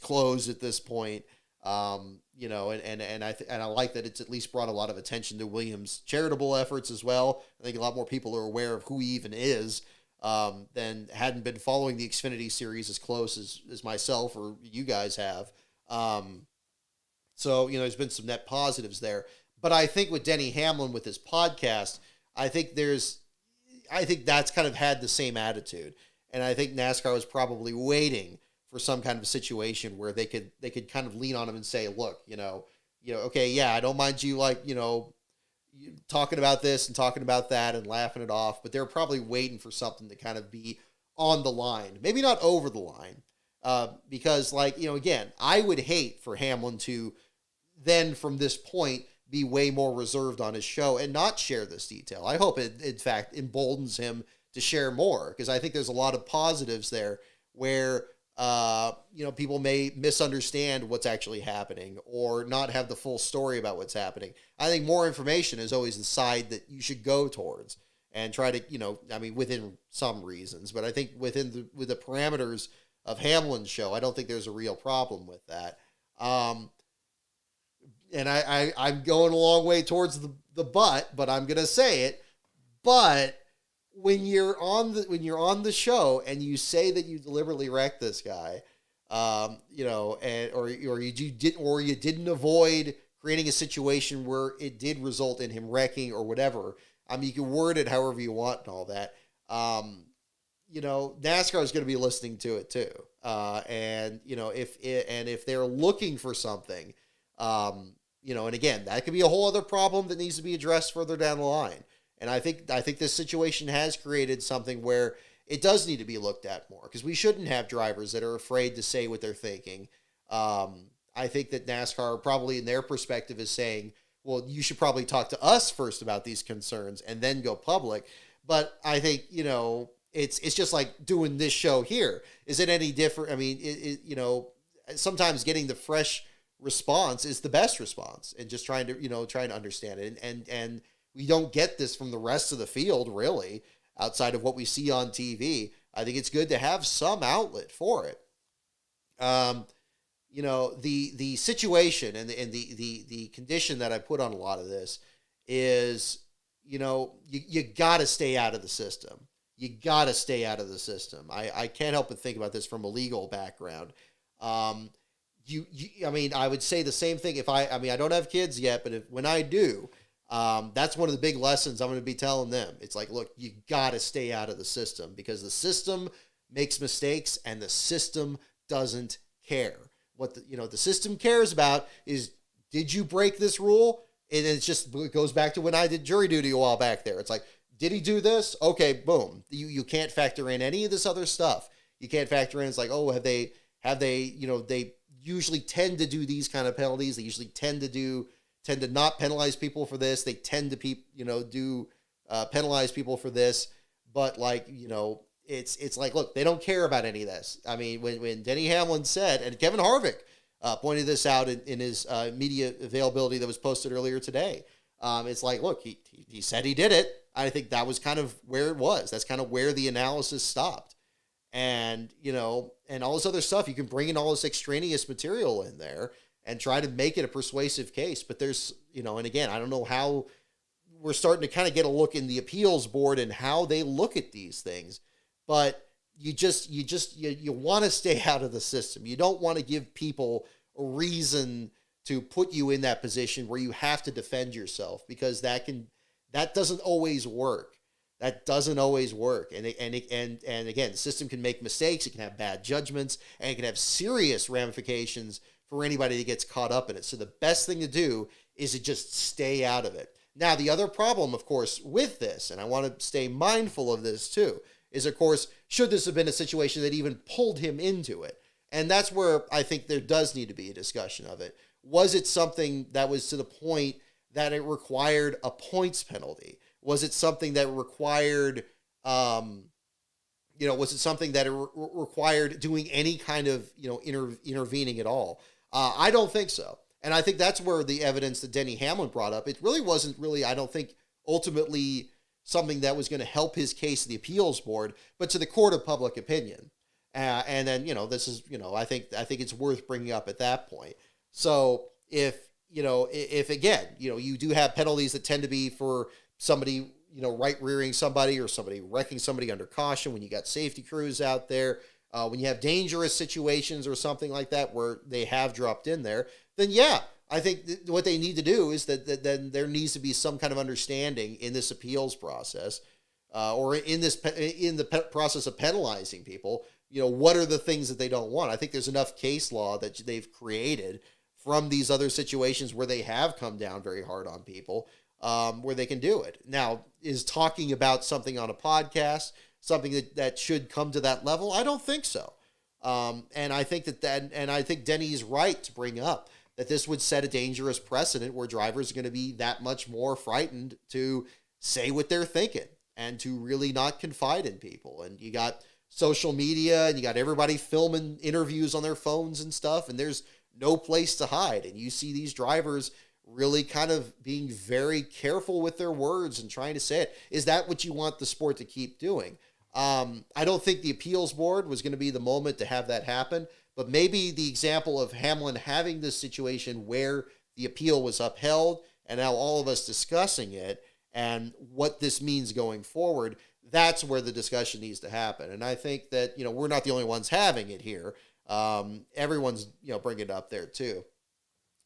closed at this point. And I like that it's at least brought a lot of attention to Williams' charitable efforts as well. I think a lot more people are aware of who he even is than hadn't been following the Xfinity series as close as myself or you guys have. There's been some net positives there. But I think with Denny Hamlin with his podcast, I think that's kind of had the same attitude. And I think NASCAR was probably waiting for some kind of situation where they could kind of lean on him and say, look, okay, yeah, I don't mind you talking about this and talking about that and laughing it off, but they're probably waiting for something to kind of be on the line, maybe not over the line, because again, I would hate for Hamlin to then from this point be way more reserved on his show and not share this detail. I hope it, in fact, emboldens him to share more, because I think there's a lot of positives there where people may misunderstand what's actually happening or not have the full story about what's happening. I think more information is always the side that you should go towards and try to, within some reasons, but I think with the parameters of Hamlin's show, I don't think there's a real problem with that. And I'm going a long way towards the but I'm going to say it, but when you're on the show and you say that you deliberately wrecked this guy, and or you didn't avoid creating a situation where it did result in him wrecking or whatever. I mean, you can word it however you want and all that. NASCAR is going to be listening to it too. If they're looking for something, and again, that could be a whole other problem that needs to be addressed further down the line. And I think this situation has created something where it does need to be looked at more, because we shouldn't have drivers that are afraid to say what they're thinking. I think that NASCAR probably in their perspective is saying, well, you should probably talk to us first about these concerns and then go public. But I think, it's just like doing this show here. Is it any different? I mean, sometimes getting the fresh response is the best response, and just trying to understand it. And we don't get this from the rest of the field, really, outside of what we see on TV. I think it's good to have some outlet for it. The situation and the condition that I put on a lot of this is, you got to stay out of the system. You got to stay out of the system. I can't help but think about this from a legal background. I would say the same thing I don't have kids yet, but when I do, that's one of the big lessons I'm going to be telling them. It's like, look, you got to stay out of the system, because the system makes mistakes and the system doesn't care. What the system cares about is, did you break this rule? And it goes back to when I did jury duty a while back there. It's like, did he do this? Okay, boom. You can't factor in any of this other stuff. You can't factor in, it's like, oh, they usually tend to do these kind of penalties. They usually tend to not penalize people for this. They tend to penalize people for this. But it's like, look, they don't care about any of this. I mean, when Denny Hamlin said, and Kevin Harvick pointed this out in his media availability that was posted earlier today, it's like, look, he said he did it. I think that was kind of where it was. That's kind of where the analysis stopped. And, and all this other stuff, you can bring in all this extraneous material in there and try to make it a persuasive case. But there's, and again, I don't know how we're starting to kind of get a look in the appeals board and how they look at these things. But you want to stay out of the system. You don't want to give people a reason to put you in that position where you have to defend yourself, because that doesn't always work. That doesn't always work. And again, the system can make mistakes. It can have bad judgments, and it can have serious ramifications for anybody that gets caught up in it. So the best thing to do is to just stay out of it. Now, the other problem, of course, with this, and I want to stay mindful of this too, is, of course, should this have been a situation that even pulled him into it? And that's where I think there does need to be a discussion of it. Was it something that was to the point that it required a points penalty? Was it something that required, required doing any kind of, intervening at all? I don't think so. And I think that's where the evidence that Denny Hamlin brought up, it really wasn't really, I don't think, ultimately something that was going to help his case to the appeals board, but to the court of public opinion. And then, this is, I think it's worth bringing up at that point. So if again, you do have penalties that tend to be for somebody, right rearing somebody or somebody wrecking somebody under caution, when you got safety crews out there, when you have dangerous situations or something like that where they have dropped in there, then yeah, I think what they need to do is that then there needs to be some kind of understanding in this appeals process, or in the process of penalizing people. What are the things that they don't want? I think there's enough case law that they've created from these other situations where they have come down very hard on people, where they can do it. Now, is talking about something on a podcast something that should come to that level? I don't think so. And I think and I think Denny's right to bring up that this would set a dangerous precedent where drivers are going to be that much more frightened to say what they're thinking and to really not confide in people. And you got social media and you got everybody filming interviews on their phones and stuff, and there's no place to hide. And you see these drivers really kind of being very careful with their words and trying to say it. Is that what you want the sport to keep doing? I don't think the appeals board was going to be the moment to have that happen, but maybe the example of Hamlin having this situation where the appeal was upheld and now all of us discussing it and what this means going forward, That's where the discussion needs to happen. And I think that, we're not the only ones having it here. Everyone's, bringing it up there too.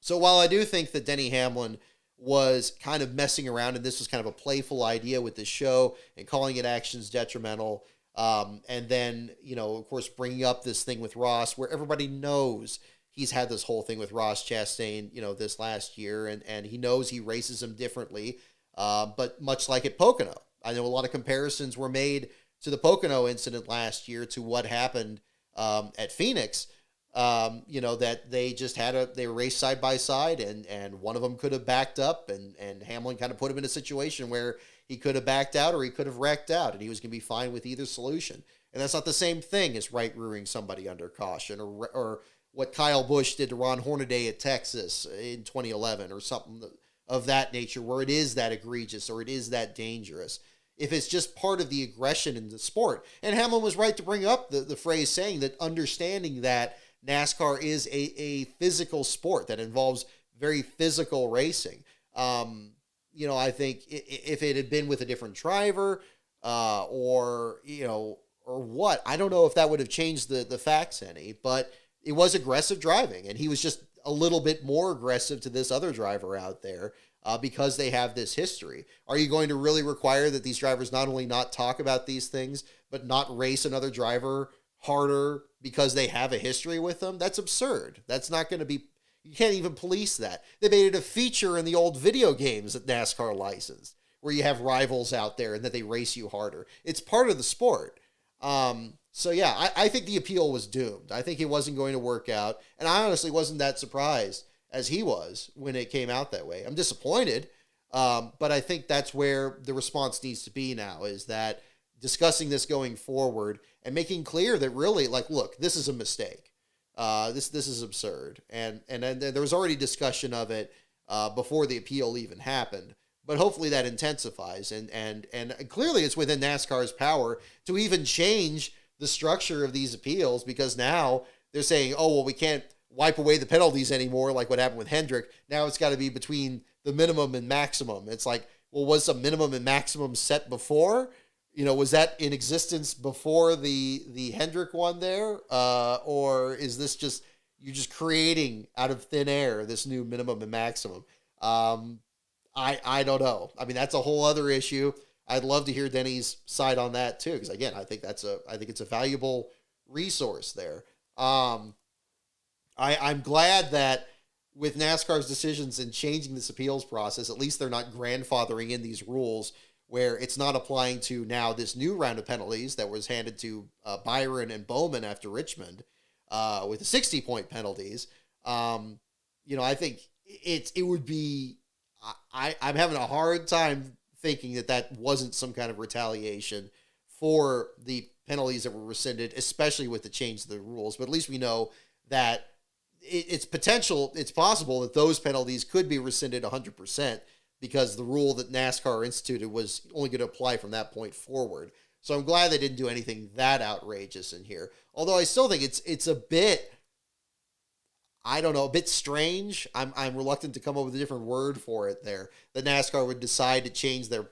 So while I do think that Denny Hamlin was kind of messing around, and this was kind of a playful idea with the show and calling it actions detrimental, and then, of course, bringing up this thing with Ross, where everybody knows he's had this whole thing with Ross Chastain, this last year, and he knows he races him differently, but much like at Pocono. I know a lot of comparisons were made to the Pocono incident last year to what happened at Phoenix. That they raced side by side, and one of them could have backed up, and Hamlin kind of put him in a situation where he could have backed out or he could have wrecked out, and he was going to be fine with either solution. And that's not the same thing as right rearing somebody under caution, or what Kyle Busch did to Ron Hornaday at Texas in 2011, or something of that nature, where it is that egregious or it is that dangerous. If it's just part of the aggression in the sport. And Hamlin was right to bring up the phrase saying that, understanding that NASCAR is a physical sport that involves very physical racing. I think if it had been with a different driver, or what, I don't know if that would have changed the facts any, but it was aggressive driving, and he was just a little bit more aggressive to this other driver out there, because they have this history. Are you going to really require that these drivers not only not talk about these things, but not race another driver harder because they have a history with them? That's absurd. That's not going to be, you can't even police that. They made it a feature in the old video games that NASCAR licensed, where you have rivals out there and that they race you harder. It's part of the sport. So yeah, I think the appeal was doomed. I think it wasn't going to work out. And I honestly wasn't that surprised as he was when it came out that way. I'm disappointed. But I think that's where the response needs to be now, is that discussing this going forward and making clear that really, like, look, this is a mistake. This is absurd. And there was already discussion of it before the appeal even happened. But hopefully that intensifies. And clearly it's within NASCAR's power to even change the structure of these appeals, because now they're saying, oh, well, we can't wipe away the penalties anymore, like what happened with Hendrick. Now it's got to be between the minimum and maximum. It's like, well, was a minimum and maximum set before? Was that in existence before the Hendrick one there? Or is this just, you're just creating out of thin air this new minimum and maximum? I don't know. I mean, that's a whole other issue. I'd love to hear Denny's side on that too, because again, I think it's a valuable resource there. I'm glad that with NASCAR's decisions in changing this appeals process, at least they're not grandfathering in these rules where it's not applying to now this new round of penalties that was handed to Byron and Bowman after Richmond with the 60-point penalties. I think it would be, I'm having a hard time thinking that wasn't some kind of retaliation for the penalties that were rescinded, especially with the change of the rules. But at least we know that it's possible that those penalties could be rescinded 100%, because the rule that NASCAR instituted was only going to apply from that point forward. So I'm glad they didn't do anything that outrageous in here. Although I still think it's a bit, I don't know, a bit strange. I'm reluctant to come up with a different word for it there, that NASCAR would decide to change their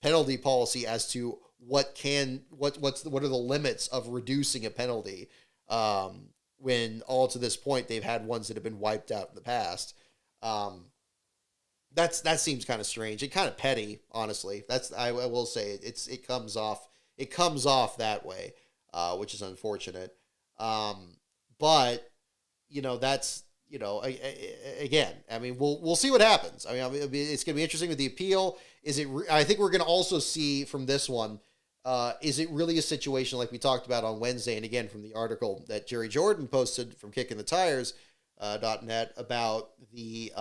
penalty policy as to what are the limits of reducing a penalty, when all to this point they've had ones that have been wiped out in the past. That seems kind of strange and kind of petty, honestly. I will say it comes off that way, which is unfortunate. But that's, again, I mean, we'll see what happens. I mean, it's going to be interesting with the appeal. I think we're going to also see from this one, is it really a situation like we talked about on Wednesday, and again from the article that Jerry Jordan posted from kickingthetires.net about the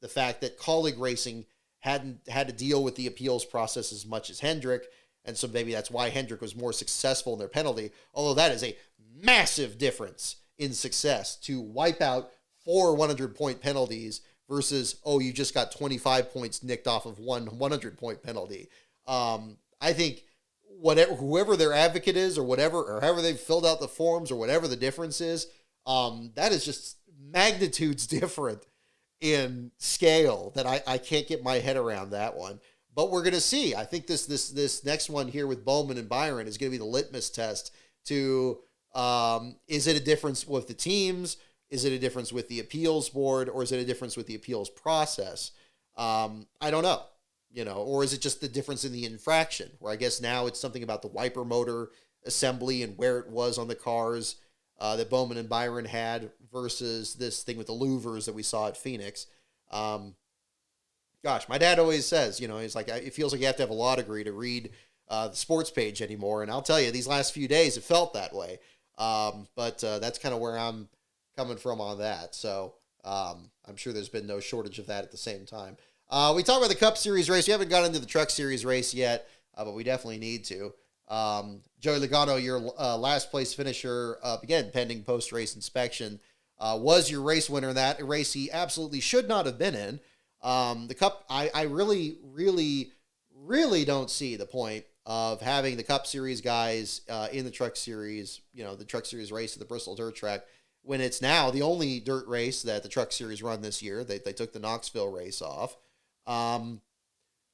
fact that colleague racing hadn't had to deal with the appeals process as much as Hendrick, and so maybe that's why Hendrick was more successful in their penalty, although that is a massive difference in success to wipe out 4 100-point penalties versus, you just got 25 points nicked off of one 100-point penalty. I think whoever their advocate is, or however they've filled out the forms, or whatever the difference is, that is just magnitudes different in scale that I can't get my head around that one. But we're going to see. I think this next one here with Bowman and Byron is going to be the litmus test to, is it a difference with the teams? Is it a difference with the appeals board, or is it a difference with the appeals process? I don't know, or is it just the difference in the infraction, where I guess now it's something about the wiper motor assembly and where it was on the cars that Bowman and Byron had versus this thing with the louvers that we saw at Phoenix. Gosh, my dad always says, he's like, it feels like you have to have a law degree to read the sports page anymore. And I'll tell you, these last few days, it felt that way. But that's kind of where I'm coming from on that. So I'm sure there's been no shortage of that at the same time. We talked about the Cup Series race. We haven't got into the Truck Series race yet, but we definitely need to. Joey Logano, your last place finisher, again, pending post-race inspection, was your race winner in that. A race he absolutely should not have been in. The Cup, I really, really, really don't see the point of having the Cup Series guys in the Truck Series, the Truck Series race at the Bristol Dirt track, when it's now the only dirt race that the Truck Series run this year. They took the Knoxville race off.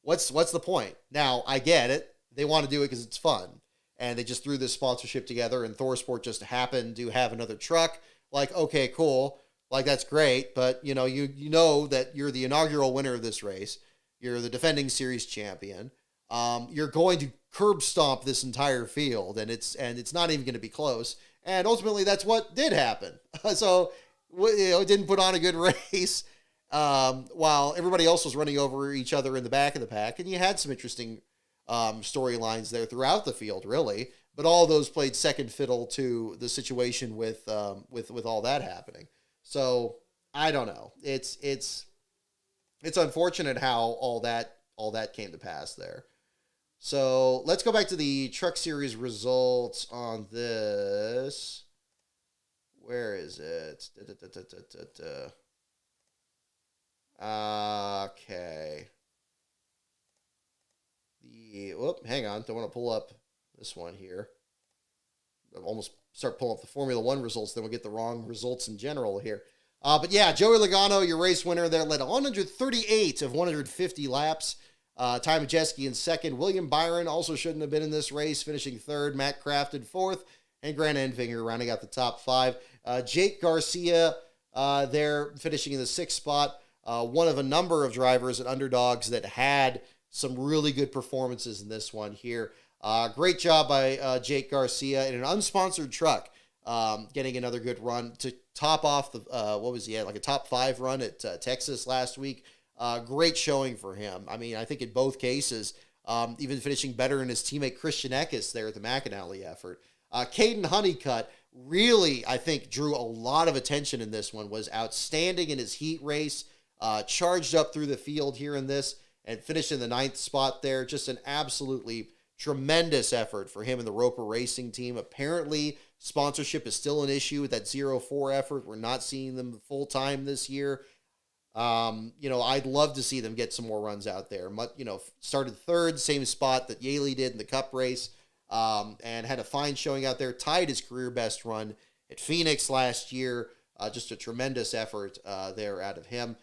What's the point? Now, I get it. They want to do it because it's fun. And they just threw this sponsorship together, and ThorSport just happened to have another truck. Like, okay, cool. Like, that's great. But, you know that you're the inaugural winner of this race. You're the defending series champion. You're going to curb stomp this entire field, and it's not even going to be close. And ultimately, that's what did happen. So, it didn't put on a good race while everybody else was running over each other in the back of the pack. And you had some interesting storylines there throughout the field, really. But all those played second fiddle to the situation with all that happening. So I don't know. It's unfortunate how all that came to pass there. So let's go back to the Truck Series results on this. Where is it? Okay. Hang on. Don't want to pull up this one here. I'll almost start pulling up the Formula One results, then we'll get the wrong results in general here. But yeah, Joey Logano, your race winner there, led 138 of 150 laps. Ty Majeski in second. William Byron also shouldn't have been in this race, finishing third. Matt Crafton fourth. And Grant Enfinger rounding out the top five. Jake Garcia there finishing in the sixth spot. One of a number of drivers and underdogs that had some really good performances in this one here. Great job by Jake Garcia in an unsponsored truck, getting another good run to top off the, what was he at, like a top five run at Texas last week. Great showing for him. I mean, I think in both cases, even finishing better than his teammate Christian Eckes there at the McAnally effort. Caden Honeycutt really, I think, drew a lot of attention in this one, was outstanding in his heat race, charged up through the field here in this, and finished in the ninth spot there. Just an absolutely tremendous effort for him and the Roper Racing team. Apparently, sponsorship is still an issue with that 0-4 effort. We're not seeing them full-time this year. I'd love to see them get some more runs out there. Started third, same spot that Yaley did in the Cup race, and had a fine showing out there. Tied his career best run at Phoenix last year. Just a tremendous effort there out of him.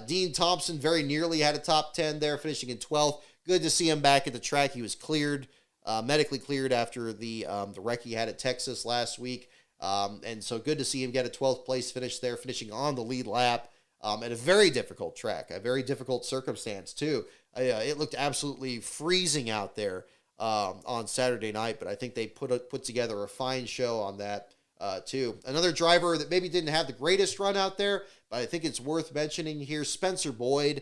Dean Thompson very nearly had a top 10 there, finishing in 12th. Good to see him back at the track. He was cleared, medically cleared after the wreck he had at Texas last week. And so good to see him get a 12th place finish there, finishing on the lead lap at a very difficult track, a very difficult circumstance too. It looked absolutely freezing out there on Saturday night, but I think they put together a fine show on that too. Another driver that maybe didn't have the greatest run out there, but I think it's worth mentioning here, Spencer Boyd.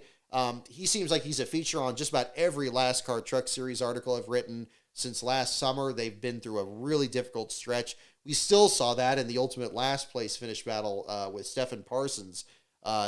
He seems like he's a feature on just about every NASCAR Truck Series article I've written since last summer. They've been through a really difficult stretch. We still saw that in the ultimate last place finish battle with Stephen Parsons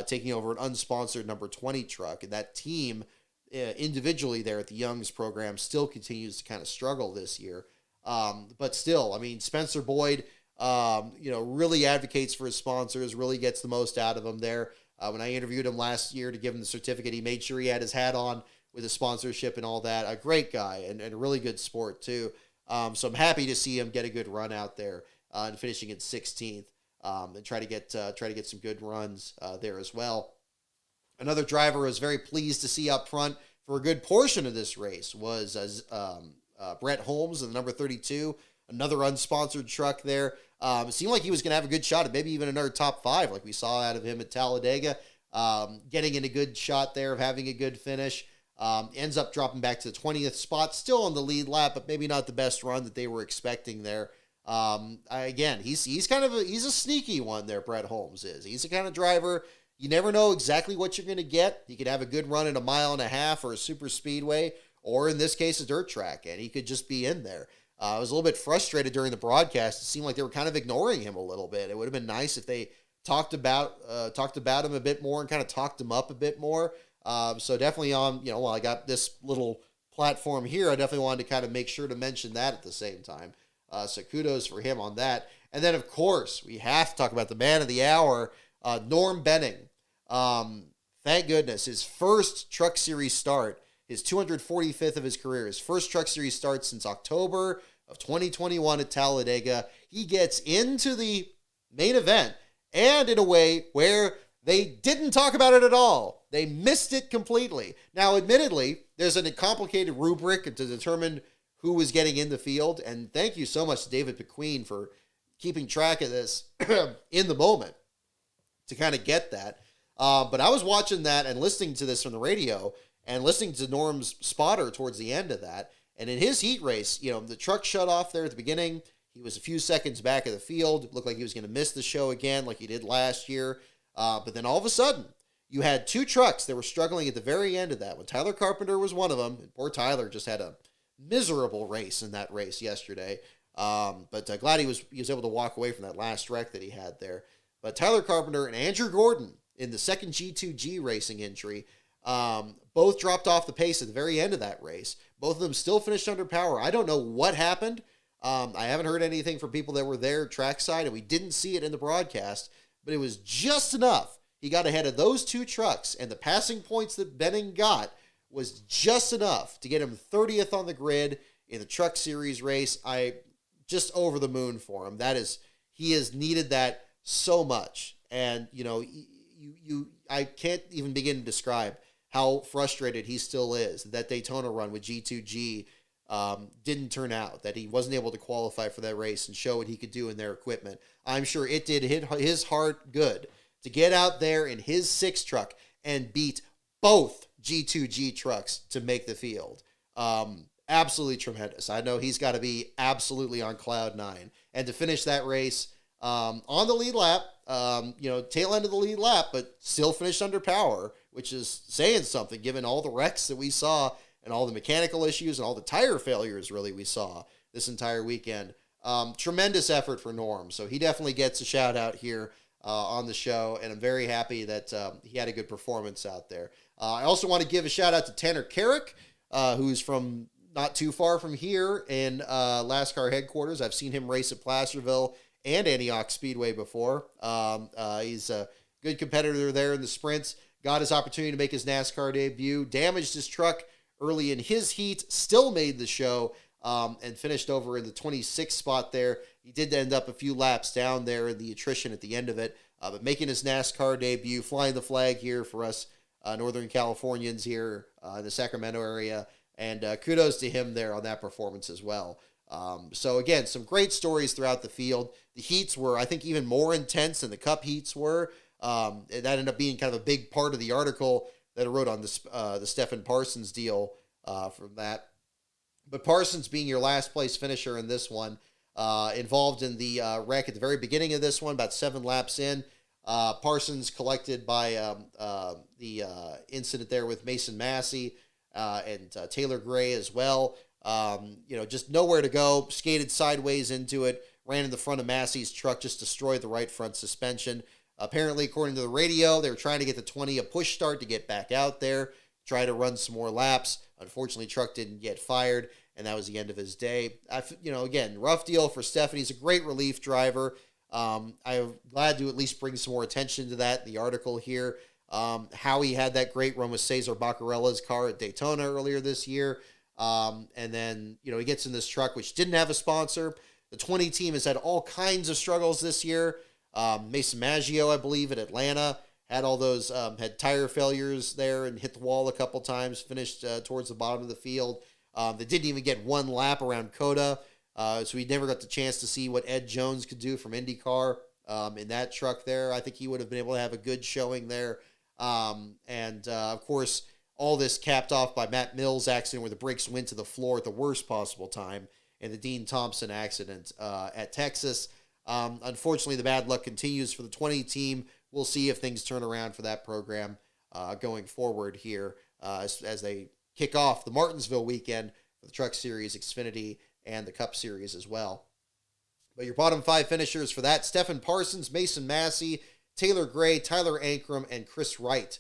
taking over an unsponsored number 20 truck. And that team individually there at the Young's program still continues to kind of struggle this year. But still, I mean, Spencer Boyd, really advocates for his sponsors, really gets the most out of them there. When I interviewed him last year to give him the certificate, he made sure he had his hat on with his sponsorship and all that. A great guy and a really good sport too. So I'm happy to see him get a good run out there and finishing in 16th and try to get some good runs there as well. Another driver I was very pleased to see up front, for a good portion of this race was Brett Holmes in the number 32, another unsponsored truck there. It seemed like he was going to have a good shot at maybe even another top 5 like we saw out of him at Talladega, getting in a good shot there of having a good finish. Ends up dropping back to the 20th spot, still on the lead lap, but maybe not the best run that they were expecting there. Again, he's a sneaky one there, Brett Holmes is. He's the kind of driver, you never know exactly what you're going to get. He could have a good run at 1.5 miles or a super speedway, or in this case, a dirt track, and he could just be in there. I was a little bit frustrated during the broadcast. It seemed like they were kind of ignoring him a little bit. It would have been nice if they talked about him a bit more and kind of talked him up a bit more. So definitely on, while I got this little platform here, I definitely wanted to kind of make sure to mention that at the same time. So kudos for him on that. And then, of course, we have to talk about the man of the hour, Norm Benning. Thank goodness, his first Truck Series start, his 245th of his career, his first Truck Series start since October of 2021 at Talladega. He gets into the main event, and in a way where they didn't talk about it at all. They missed it completely. Now, admittedly, there's a complicated rubric to determine who was getting in the field, and thank you so much to David McQueen for keeping track of this in the moment to kind of get that. But I was watching that and listening to this from the radio and listening to Norm's spotter towards the end of that. And in his heat race, the truck shut off there at the beginning. He was a few seconds back of the field. It looked like he was going to miss the show again like he did last year. But then all of a sudden, you had 2 trucks that were struggling at the very end of that. When Tyler Carpenter was one of them, and poor Tyler just had a miserable race in that race yesterday. But glad he was able to walk away from that last wreck that he had there. But Tyler Carpenter and Andrew Gordon in the second G2G racing entry, both dropped off the pace at the very end of that race. Both of them still finished under power. I don't know what happened. I haven't heard anything from people that were there trackside, and we didn't see it in the broadcast, but it was just enough. He got ahead of those 2 trucks, and the passing points that Benning got was just enough to get him 30th on the grid in the Truck Series race. I just over the moon for him. He has needed that so much. And, I can't even begin to describe how frustrated he still is that Daytona run with G2G didn't turn out, that he wasn't able to qualify for that race and show what he could do in their equipment. I'm sure it did hit his heart good to get out there in his 6 truck and beat both G2G trucks to make the field. Absolutely tremendous. I know he's got to be absolutely on cloud 9. And to finish that race on the lead lap, tail end of the lead lap, but still finished under power, which is saying something given all the wrecks that we saw and all the mechanical issues and all the tire failures really we saw this entire weekend. Tremendous effort for Norm. So he definitely gets a shout out here on the show, and I'm very happy that he had a good performance out there. I also want to give a shout out to Tanner Carrick, who's from not too far from here in NASCAR headquarters. I've seen him race at Placerville and Antioch Speedway before. He's a good competitor there in the sprints. Got his opportunity to make his NASCAR debut, damaged his truck early in his heat, still made the show, and finished over in the 26th spot there. He did end up a few laps down there in the attrition at the end of it, but making his NASCAR debut, flying the flag here for us Northern Californians here in the Sacramento area, and kudos to him there on that performance as well. So again, some great stories throughout the field. The heats were, I think, even more intense than the Cup heats were. That ended up being kind of a big part of the article that I wrote on the Stephen Parsons deal from that. But Parsons being your last place finisher in this one, involved in the wreck at the very beginning of this one, about 7 laps in. Parsons collected by the incident there with Mason Massey and Taylor Gray as well. Just nowhere to go, skated sideways into it, ran in the front of Massey's truck, just destroyed the right front suspension. Apparently, according to the radio, they were trying to get the 20 a push start to get back out there, try to run some more laps. Unfortunately, truck didn't get fired, and that was the end of his day. Again, rough deal for Stephanie. He's a great relief driver. I'm glad to at least bring some more attention to that in the article here. How he had that great run with Cesar Baccarella's car at Daytona earlier this year. And then, he gets in this truck, which didn't have a sponsor. The 20 team has had all kinds of struggles this year. Mason Maggio, I believe, at Atlanta, had all those, had tire failures there and hit the wall a couple times, finished towards the bottom of the field. They didn't even get one lap around COTA, so we never got the chance to see what Ed Jones could do from IndyCar in that truck there. I think he would have been able to have a good showing there. Of course, all this capped off by Matt Mills' accident where the brakes went to the floor at the worst possible time, and the Dean Thompson accident at Texas. Unfortunately, the bad luck continues for the 20 team. We'll see if things turn around for that program going forward here as they kick off the Martinsville weekend for the Truck Series, Xfinity, and the Cup Series as well. But your bottom 5 finishers for that: Stephen Parsons, Mason Massey, Taylor Gray, Tyler Ankrum, and Chris Wright.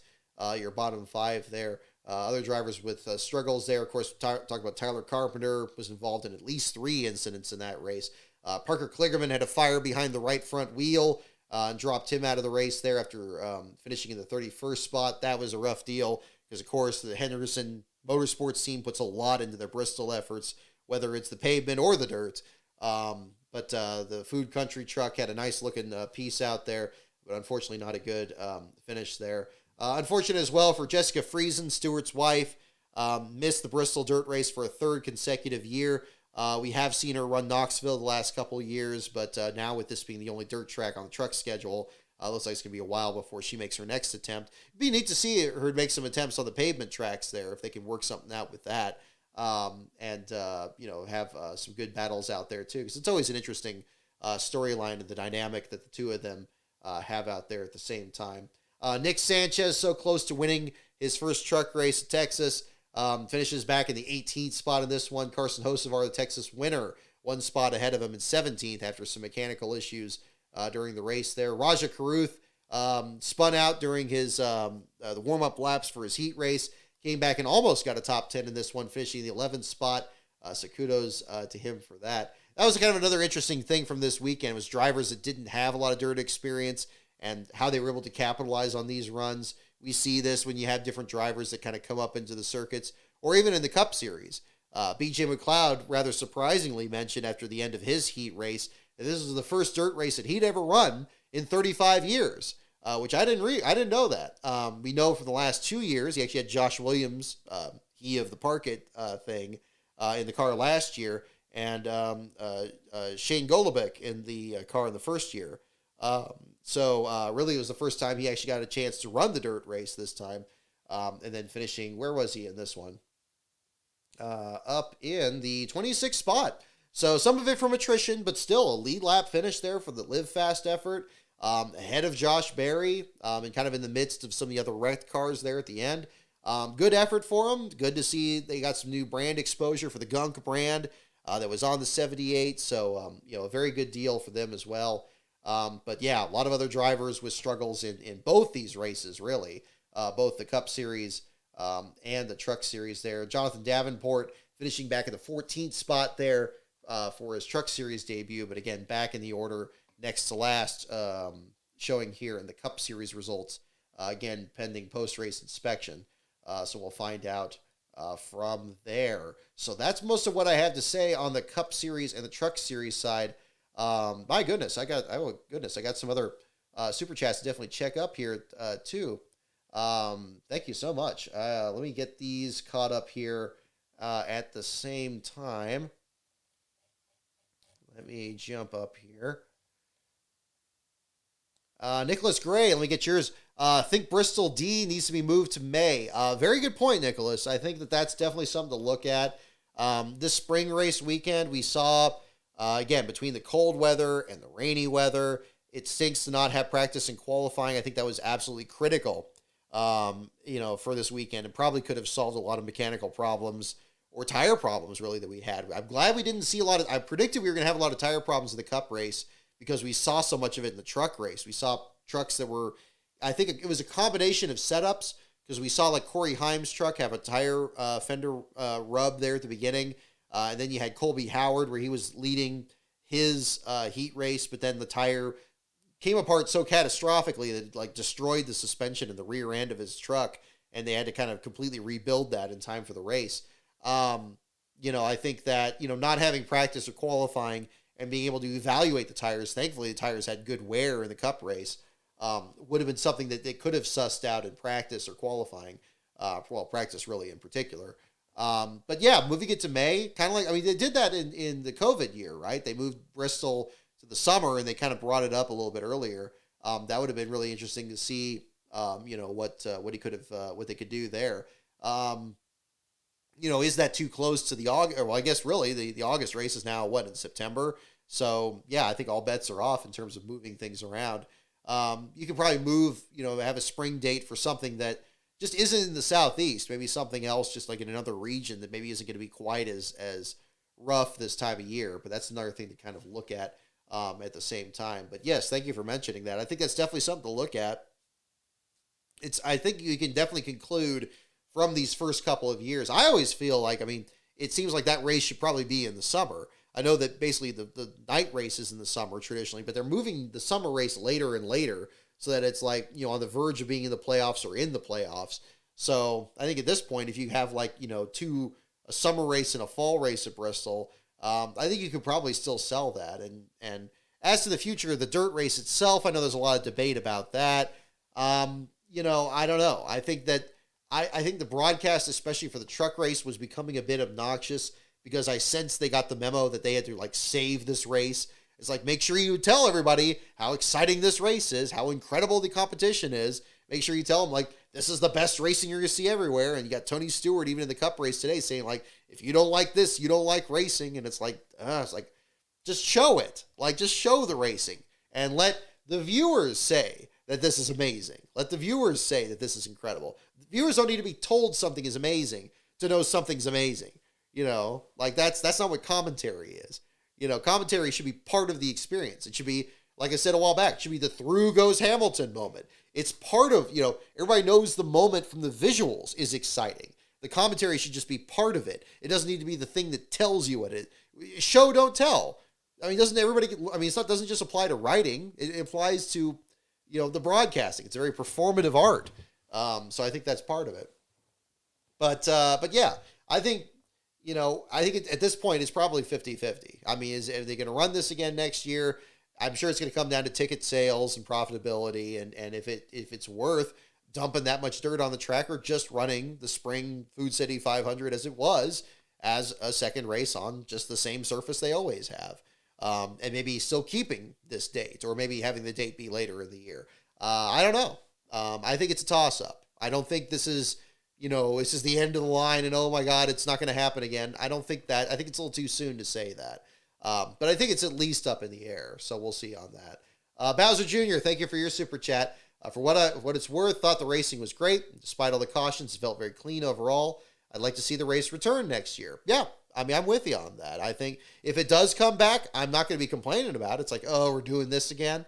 Your bottom 5 there. Other drivers with struggles there, of course, talk about Tyler Carpenter, was involved in at least 3 incidents in that race. Parker Kligerman had a fire behind the right front wheel and dropped him out of the race there after finishing in the 31st spot. That was a rough deal because, of course, the Henderson Motorsports team puts a lot into their Bristol efforts, whether it's the pavement or the dirt. But the Food Country truck had a nice looking piece out there, but unfortunately not a good finish there. Unfortunate as well for Jessica Friesen, Stewart's wife, missed the Bristol Dirt race for a 3rd consecutive year. We have seen her run Knoxville the last couple of years, but now with this being the only dirt track on the truck schedule, looks like it's going to be a while before she makes her next attempt. It'd be neat to see her make some attempts on the pavement tracks there, if they can work something out with that, and have some good battles out there too, because it's always an interesting storyline and the dynamic that the two of them have out there at the same time. Nick Sanchez, so close to winning his first truck race at Texas, finishes back in the 18th spot in this one. Carson Hocevar, the Texas winner, 1 spot ahead of him in 17th after some mechanical issues during the race there. Raja Karuth spun out during his the warm-up laps for his heat race, came back and almost got a top 10 in this one, finishing in the 11th spot. So kudos to him for that. That was kind of another interesting thing from this weekend, was drivers that didn't have a lot of dirt experience and how they were able to capitalize on these runs. We see this when you have different drivers that kind of come up into the circuits, or even in the Cup Series. BJ McLeod rather surprisingly mentioned after the end of his heat race that this was the first dirt race that he'd ever run in 35 years, which I didn't know that. We know for the last 2 years, he actually had Josh Williams, he of the Parkett thing, in the car last year, and Shane Golobic in the car in the first year. So really it was the first time he actually got a chance to run the dirt race this time. And then finishing, where was he in this one? Up in the 26th spot. So some of it from attrition, but still a lead lap finish there for the Live Fast effort. Ahead of Josh Berry, and kind of in the midst of some of the other wrecked cars there at the end. Good effort for them. Good to see they got some new brand exposure for the Gunk brand that was on the 78. So, a very good deal for them as well. But yeah, a lot of other drivers with struggles in both these races, really. Both the Cup Series and the Truck Series there. Jonathan Davenport finishing back in the 14th spot there for his Truck Series debut. But again, back in the order next to last, showing here in the Cup Series results. Again, pending post-race inspection. So we'll find out from there. So that's most of what I have to say on the Cup Series and the Truck Series side. My goodness, I got some other super chats to definitely check up here too. Thank you so much. Let me get these caught up here at the same time. Let me jump up here. Nicholas Gray, let me get yours. Think Bristol D needs to be moved to May. Very good point, Nicholas. I think that's definitely something to look at. This spring race weekend, we saw, again, between the cold weather and the rainy weather, it stinks to not have practice and qualifying. I think that was absolutely critical, for this weekend, and probably could have solved a lot of mechanical problems or tire problems, really, that we had. I'm glad we didn't see I predicted we were going to have a lot of tire problems in the Cup race because we saw so much of it in the truck race. We saw trucks that were, I think it was a combination of setups, because we saw like Corey Himes' truck have a tire fender rub there at the beginning. And then you had Colby Howard where he was leading his heat race, but then the tire came apart so catastrophically that it like destroyed the suspension in the rear end of his truck, and they had to kind of completely rebuild that in time for the race. I think that, not having practice or qualifying and being able to evaluate the tires, thankfully the tires had good wear in the Cup race. would have been something that they could have sussed out in practice or qualifying. Practice really in particular. But yeah, moving it to May, kind of like, I mean, they did that in the COVID year, right? They moved Bristol to the summer and they kind of brought it up a little bit earlier. That would have been really interesting to see, what he could have, what they could do there. Is that too close to the August? Well, I guess really the August race is now in September. So yeah, I think all bets are off in terms of moving things around. You could probably move, have a spring date for something that just isn't in the Southeast, maybe something else just like in another region that maybe isn't going to be quite as rough this time of year. But that's another thing to kind of look at the same time. But yes, thank you for mentioning that. I think that's definitely something to look at. I think you can definitely conclude from these first couple of years. I always feel like, I mean, it seems like that race should probably be in the summer. I know that basically the night race is in the summer traditionally, but they're moving the summer race later and later so that it's like, on the verge of being in the playoffs or in the playoffs. So I think at this point, if you have a summer race and a fall race at Bristol, I think you could probably still sell that. And as to the future of the dirt race itself, I know there's a lot of debate about that. I don't know. I think that I think the broadcast, especially for the truck race, was becoming a bit obnoxious because I sensed they got the memo that they had to save this race. It's like, make sure you tell everybody how exciting this race is, how incredible the competition is. Make sure you tell them this is the best racing you're going to see everywhere. And you got Tony Stewart even in the Cup race today saying if you don't like this, you don't like racing. And it's just show it. Just show the racing and let the viewers say that this is amazing. Let the viewers say that this is incredible. Viewers don't need to be told something is amazing to know something's amazing. That's not what commentary is. Commentary should be part of the experience. It should be, like I said a while back, it should be the through goes Hamilton moment. It's part of, everybody knows the moment from the visuals is exciting. The commentary should just be part of it. It doesn't need to be the thing that tells you what it is. Show, don't tell. I mean, doesn't just apply to writing. It applies to, the broadcasting. It's a very performative art. So I think that's part of it. But yeah, I think at this point it's probably 50-50. I mean, are they going to run this again next year? I'm sure it's going to come down to ticket sales and profitability, and if it's worth dumping that much dirt on the track or just running the spring Food City 500 as it was as a second race on just the same surface they always have, and maybe still keeping this date or maybe having the date be later in the year. I don't know. I think it's a toss-up. I don't think this is the end of the line and, oh my God, it's not going to happen again. I don't think that. I think it's a little too soon to say that. But I think it's at least up in the air. So we'll see on that. Bowser Jr., thank you for your super chat. For what it's worth, thought the racing was great. Despite all the cautions, it felt very clean overall. I'd like to see the race return next year. Yeah, I mean, I'm with you on that. I think if it does come back, I'm not going to be complaining about it. It's like, oh, we're doing this again.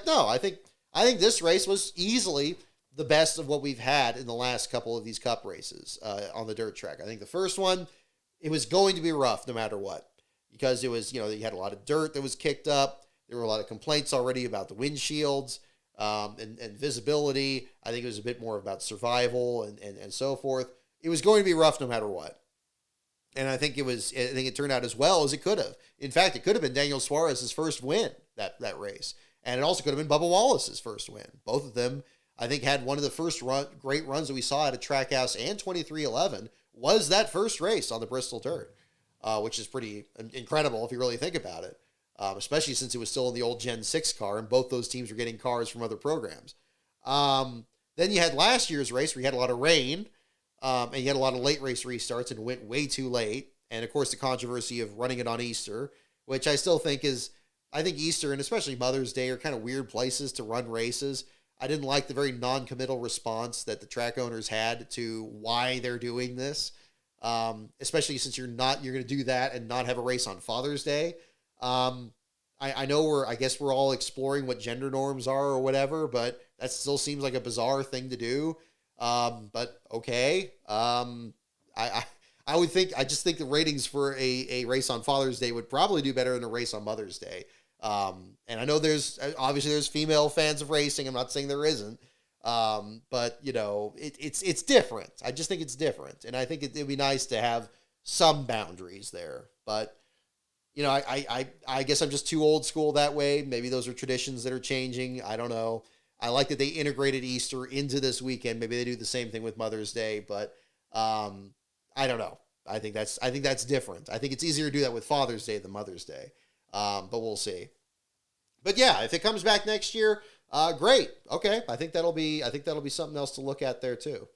No, I think this race was easily the best of what we've had in the last couple of these Cup races on the dirt track. I think the first one, it was going to be rough no matter what, because it was, you had a lot of dirt that was kicked up. There were a lot of complaints already about the windshields and visibility. I think it was a bit more about survival and so forth. It was going to be rough no matter what. And I think it turned out as well as it could have. In fact, it could have been Daniel Suarez's first win that race. And it also could have been Bubba Wallace's first win. Both of them, I think, had one of the first great runs that we saw at a Trackhouse and 2311 was that first race on the Bristol Dirt, which is pretty incredible if you really think about it, especially since it was still in the old Gen 6 car, and both those teams were getting cars from other programs. Then you had last year's race where you had a lot of rain, and you had a lot of late race restarts and went way too late. And, of course, the controversy of running it on Easter, which I still think I think Easter and especially Mother's Day are kind of weird places to run races. I didn't like the very non-committal response that the track owners had to why they're doing this, especially since you're going to do that and not have a race on Father's Day. I know I guess we're all exploring what gender norms are or whatever, but that still seems like a bizarre thing to do. But okay. I would think, I just think the ratings for a race on Father's Day would probably do better than a race on Mother's Day. And I know there's female fans of racing. I'm not saying there isn't. But it's different. I just think it's different. And I think it'd be nice to have some boundaries there, but I guess I'm just too old school that way. Maybe those are traditions that are changing. I don't know. I like that they integrated Easter into this weekend. Maybe they do the same thing with Mother's Day, but I don't know. I think that's different. I think it's easier to do that with Father's Day than Mother's Day, but we'll see. But yeah, if it comes back next year, great. Okay, I think that'll be something else to look at there too.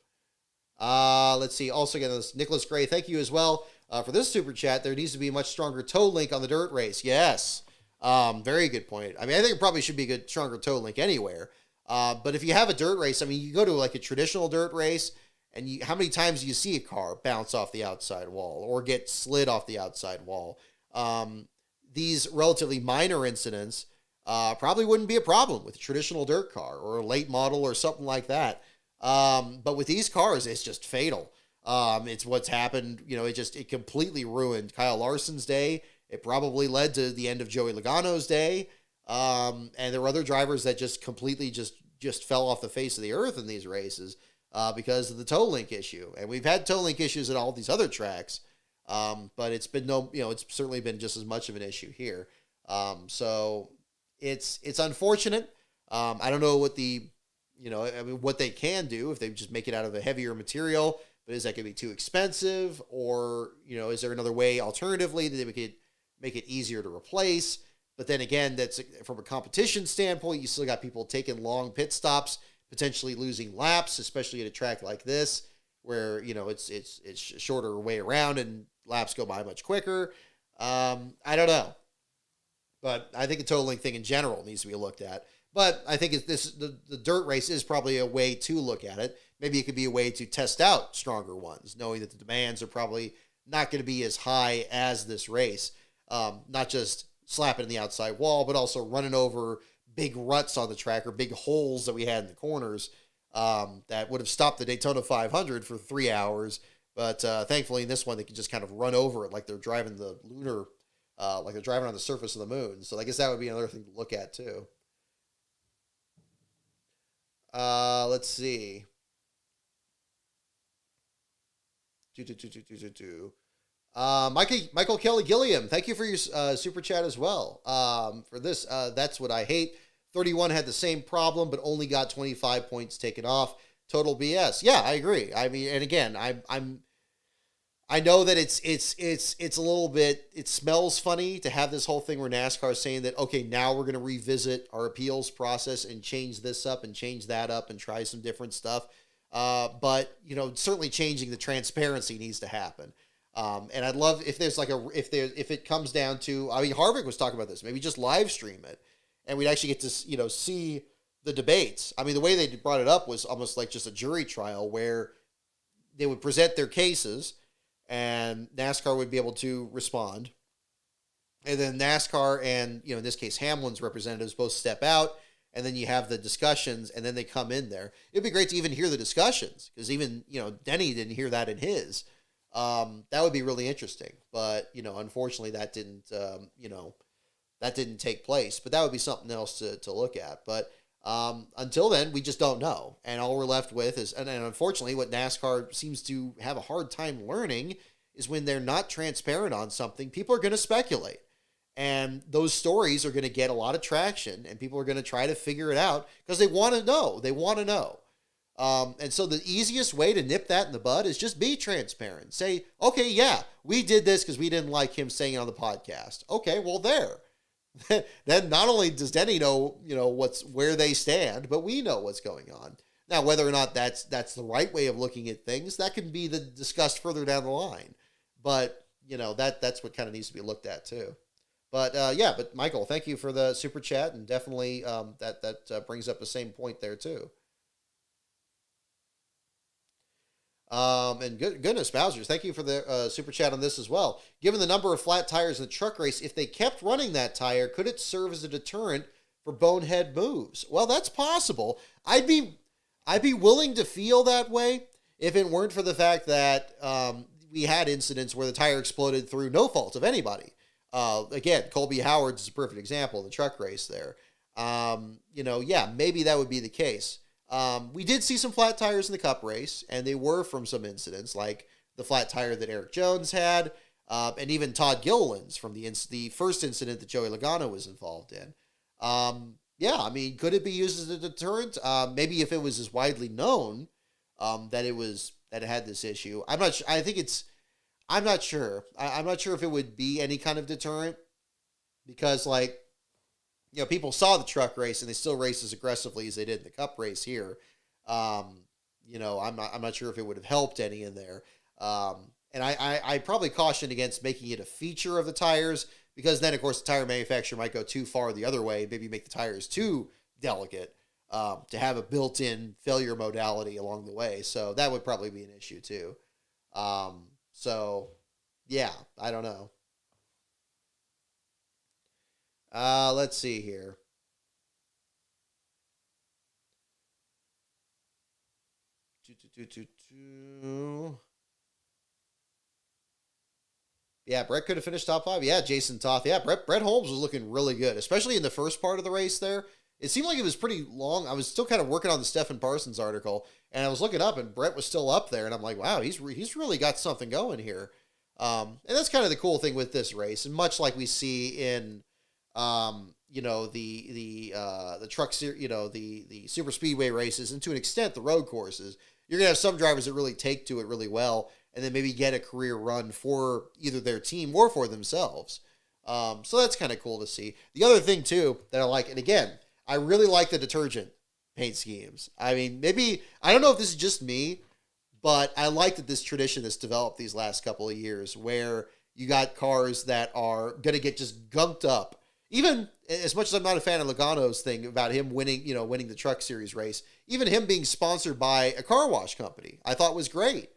Let's see. Also, again, this Nicholas Gray, thank you as well for this super chat. There needs to be a much stronger toe link on the dirt race. Yes, very good point. I mean, I think it probably should be a good, stronger toe link anywhere. But if you have a dirt race, I mean, you go to like a traditional dirt race, and how many times do you see a car bounce off the outside wall or get slid off the outside wall? These relatively minor incidents probably wouldn't be a problem with a traditional dirt car or a late model or something like that. But with these cars, it's just fatal. It's what's happened. It completely ruined Kyle Larson's day. It probably led to the end of Joey Logano's day. And there were other drivers that just completely just fell off the face of the earth in these races because of the toe link issue. And we've had toe link issues at all these other tracks. But it's been it's certainly been just as much of an issue here. So it's unfortunate. I don't know what what they can do if they just make it out of a heavier material, but is that going to be too expensive, or, is there another way alternatively that they could make it easier to replace? But then again, that's from a competition standpoint, you still got people taking long pit stops, potentially losing laps, especially at a track like this, where, it's a shorter way around and laps go by much quicker. I don't know. But I think the toe link thing in general needs to be looked at. But I think the dirt race is probably a way to look at it. Maybe it could be a way to test out stronger ones, knowing that the demands are probably not going to be as high as this race. Not just slapping the outside wall, but also running over big ruts on the track or big holes that we had in the corners that would have stopped the Daytona 500 for 3 hours. But thankfully in this one, they could just kind of run over it like they're driving the lunar, like they're driving on the surface of the moon. So I guess that would be another thing to look at too. Let's see. Michael Kelly Gilliam, thank you for your super chat as well. For this, that's what I hate. 31 had the same problem, but only got 25 points taken off. Total BS. Yeah, I agree. I mean, and again, I know that it's a little bit, it smells funny to have this whole thing where NASCAR is saying that, okay, now we're going to revisit our appeals process and change this up and change that up and try some different stuff. But, certainly changing the transparency needs to happen. And I'd love if there's if it comes down to, I mean, Harvick was talking about this, maybe just live stream it and we'd actually get to, see the debates. I mean, the way they brought it up was almost like just a jury trial where they would present their cases and NASCAR would be able to respond. And then NASCAR and, in this case, Hamlin's representatives both step out, and then you have the discussions, and then they come in there. It'd be great to even hear the discussions, because even, Denny didn't hear that in his. That would be really interesting. But, unfortunately that didn't, that didn't take place. But that would be something else to look at. But until then, we just don't know. And all we're left with is, and unfortunately, what NASCAR seems to have a hard time learning is when they're not transparent on something, people are going to speculate. And those stories are going to get a lot of traction, and people are going to try to figure it out because they want to know. They want to know. And so the easiest way to nip that in the bud is just be transparent. Say, okay, yeah, we did this because we didn't like him saying it on the podcast. Okay, well, there. Then not only does Denny know, where they stand, but we know what's going on. Now, whether or not that's the right way of looking at things, that can be discussed further down the line. But, that's what kind of needs to be looked at too. But but Michael, thank you for the super chat, and definitely that brings up the same point there too. And goodness, Bowsers, thank you for the super chat on this as well. Given the number of flat tires in the truck race, if they kept running that tire, could it serve as a deterrent for bonehead moves? Well, that's possible. I'd be willing to feel that way if it weren't for the fact that we had incidents where the tire exploded through no fault of anybody. Again, Colby Howard's is a perfect example in the truck race there. Maybe that would be the case. We did see some flat tires in the Cup race, and they were from some incidents, like the flat tire that Eric Jones had, and even Todd Gilliland's from the first incident that Joey Logano was involved in. Yeah, I mean, could it be used as a deterrent? Maybe if it was as widely known that it had this issue. I'm not. I think it's. I'm not sure. I'm not sure if it would be any kind of deterrent because, like, people saw the truck race and they still raced as aggressively as they did in the Cup race here. Um, I'm not sure if it would have helped any in there. And I probably cautioned against making it a feature of the tires because then, of course, the tire manufacturer might go too far the other way, maybe make the tires too delicate to have a built-in failure modality along the way. So that would probably be an issue too. So, yeah, I don't know. Let's see here. Yeah, Brett could have finished top five. Yeah, Jason Toth. Yeah, Brett Holmes was looking really good, especially in the first part of the race there. It seemed like it was pretty long. I was still kind of working on the Stephen Parsons article, and I was looking up, and Brett was still up there, and I'm like, wow, he's really got something going here. And that's kind of the cool thing with this race, and much like we see in, the truck, the super speedway races, and to an extent the road courses, you're gonna have some drivers that really take to it really well, and then maybe get a career run for either their team or for themselves. So that's kind of cool to see. The other thing too that I like, and again, I really like the detergent paint schemes. I mean, maybe I don't know if this is just me, but I like that this tradition has developed these last couple of years where you got cars that are going to get just gunked up. Even as much as I'm not a fan of Logano's thing about him winning the Truck Series race, even him being sponsored by a car wash company, I thought was great.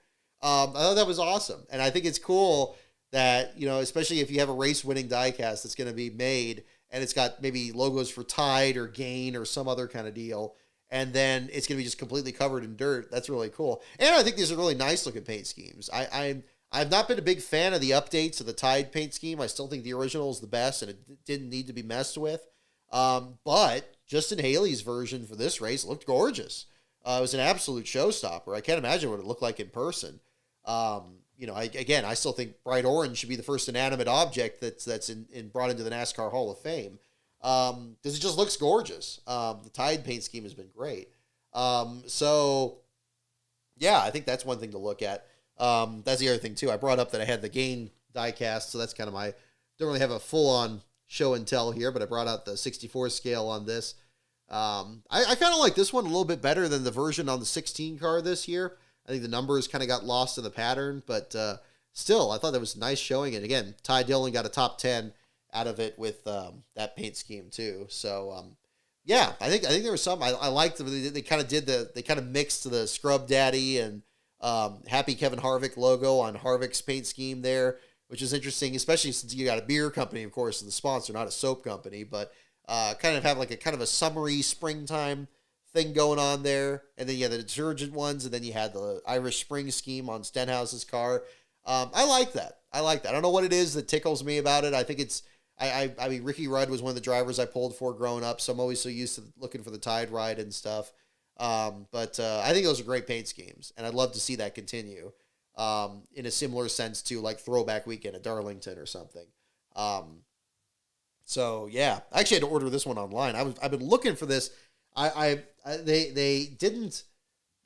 I thought that was awesome. And I think it's cool that, especially if you have a race winning diecast that's going to be made and it's got maybe logos for Tide or Gain or some other kind of deal, and then it's going to be just completely covered in dirt. That's really cool. And I think these are really nice looking paint schemes. I've not been a big fan of the updates of the Tide paint scheme. I still think the original is the best, and it didn't need to be messed with. But Justin Haley's version for this race looked gorgeous. It was an absolute showstopper. I can't imagine what it looked like in person. I still think bright orange should be the first inanimate object that's brought into the NASCAR Hall of Fame. Because it just looks gorgeous. The Tide paint scheme has been great. So yeah, I think that's one thing to look at. That's the other thing too. I brought up that I had the Gain diecast, so that's kind of don't really have a full on show and tell here, but I brought out the 64 scale on this. I kind of like this one a little bit better than the version on the 16 car this year. I think the numbers kind of got lost in the pattern, but still, I thought that was a nice showing. And again, Ty Dillon got a top 10 out of it with that paint scheme too. So yeah, I think there was some I liked. They kind of mixed the Scrub Daddy and Happy Kevin Harvick logo on Harvick's paint scheme there, which is interesting, especially since you got a beer company, of course, as the sponsor, not a soap company, but kind of have like a kind of a summery springtime thing going on there. And then you had the detergent ones, and then you had the Irish Spring scheme on Stenhouse's car. I like that. I don't know what it is that tickles me about it. I think it's, I mean, Ricky Rudd was one of the drivers I pulled for growing up, so I'm always so used to looking for the Tide ride and stuff. But I think those are great paint schemes, and I'd love to see that continue in a similar sense to like Throwback Weekend at Darlington or something. So yeah, I actually had to order this one online. I've been looking for this. They didn't,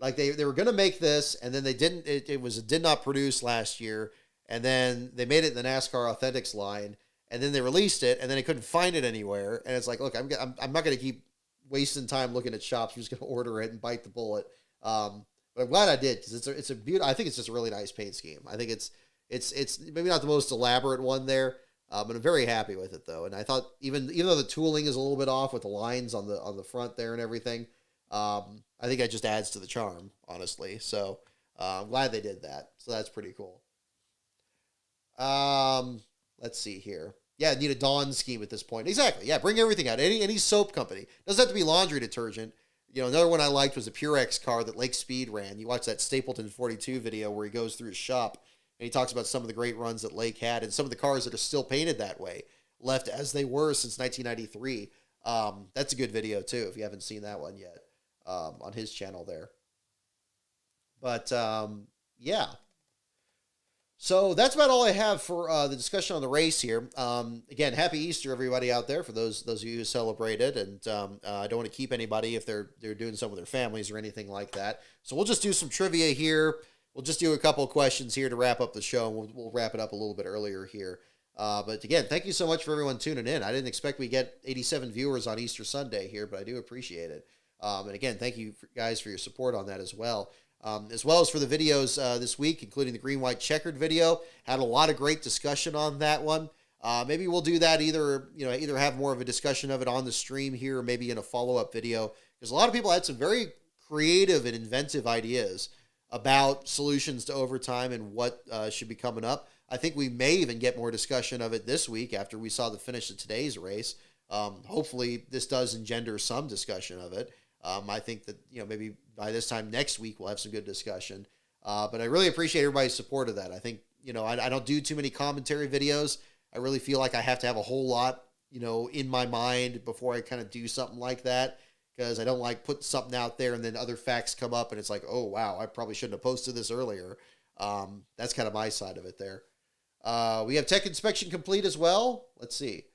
like, they were gonna make this, and then they didn't. It did not produce last year, and then they made it in the NASCAR Authentics line, and then they released it, and then I couldn't find it anywhere. And it's like, look, I'm not gonna keep wasting time looking at shops. I'm just gonna order it and bite the bullet. But I'm glad I did, because it's a beautiful. I think it's just a really nice paint scheme. I think it's maybe not the most elaborate one there. But I'm very happy with it though, and I thought even though the tooling is a little bit off with the lines on the front there and everything, I think that just adds to the charm, honestly. So I'm glad they did that. So that's pretty cool. Let's see here. Yeah, need a Dawn scheme at this point. Exactly. Yeah, bring everything out. Any soap company, doesn't have to be laundry detergent. Another one I liked was a Purex car that Lake Speed ran. You watch that Stapleton 42 video where he goes through his shop. And he talks about some of the great runs that Lake had and some of the cars that are still painted that way, left as they were since 1993. That's a good video, too, if you haven't seen that one yet, on his channel there. But, yeah. So that's about all I have for the discussion on the race here. Again, happy Easter, everybody out there, for those of you who celebrated. And I don't want to keep anybody if they're doing something with their families or anything like that. So we'll just do some trivia here. We'll just do a couple of questions here to wrap up the show. And we'll wrap it up a little bit earlier here. But again, thank you so much for everyone tuning in. I didn't expect we get 87 viewers on Easter Sunday here, but I do appreciate it. And again, thank you guys for your support on that as well. As well as for the videos this week, including the green-white checkered video. Had a lot of great discussion on that one. Maybe we'll do that either have more of a discussion of it on the stream here, or maybe in a follow-up video, because a lot of people had some very creative and inventive ideas about solutions to overtime and what should be coming up. I think we may even get more discussion of it this week after we saw the finish of today's race. Hopefully this does engender some discussion of it. I think that, maybe by this time next week, we'll have some good discussion. But I really appreciate everybody's support of that. I think, I don't do too many commentary videos. I really feel like I have to have a whole lot, in my mind before I kind of do something like that, because I don't like putting something out there and then other facts come up and it's like, oh, wow, I probably shouldn't have posted this earlier. That's kind of my side of it there. We have tech inspection complete as well. Let's see.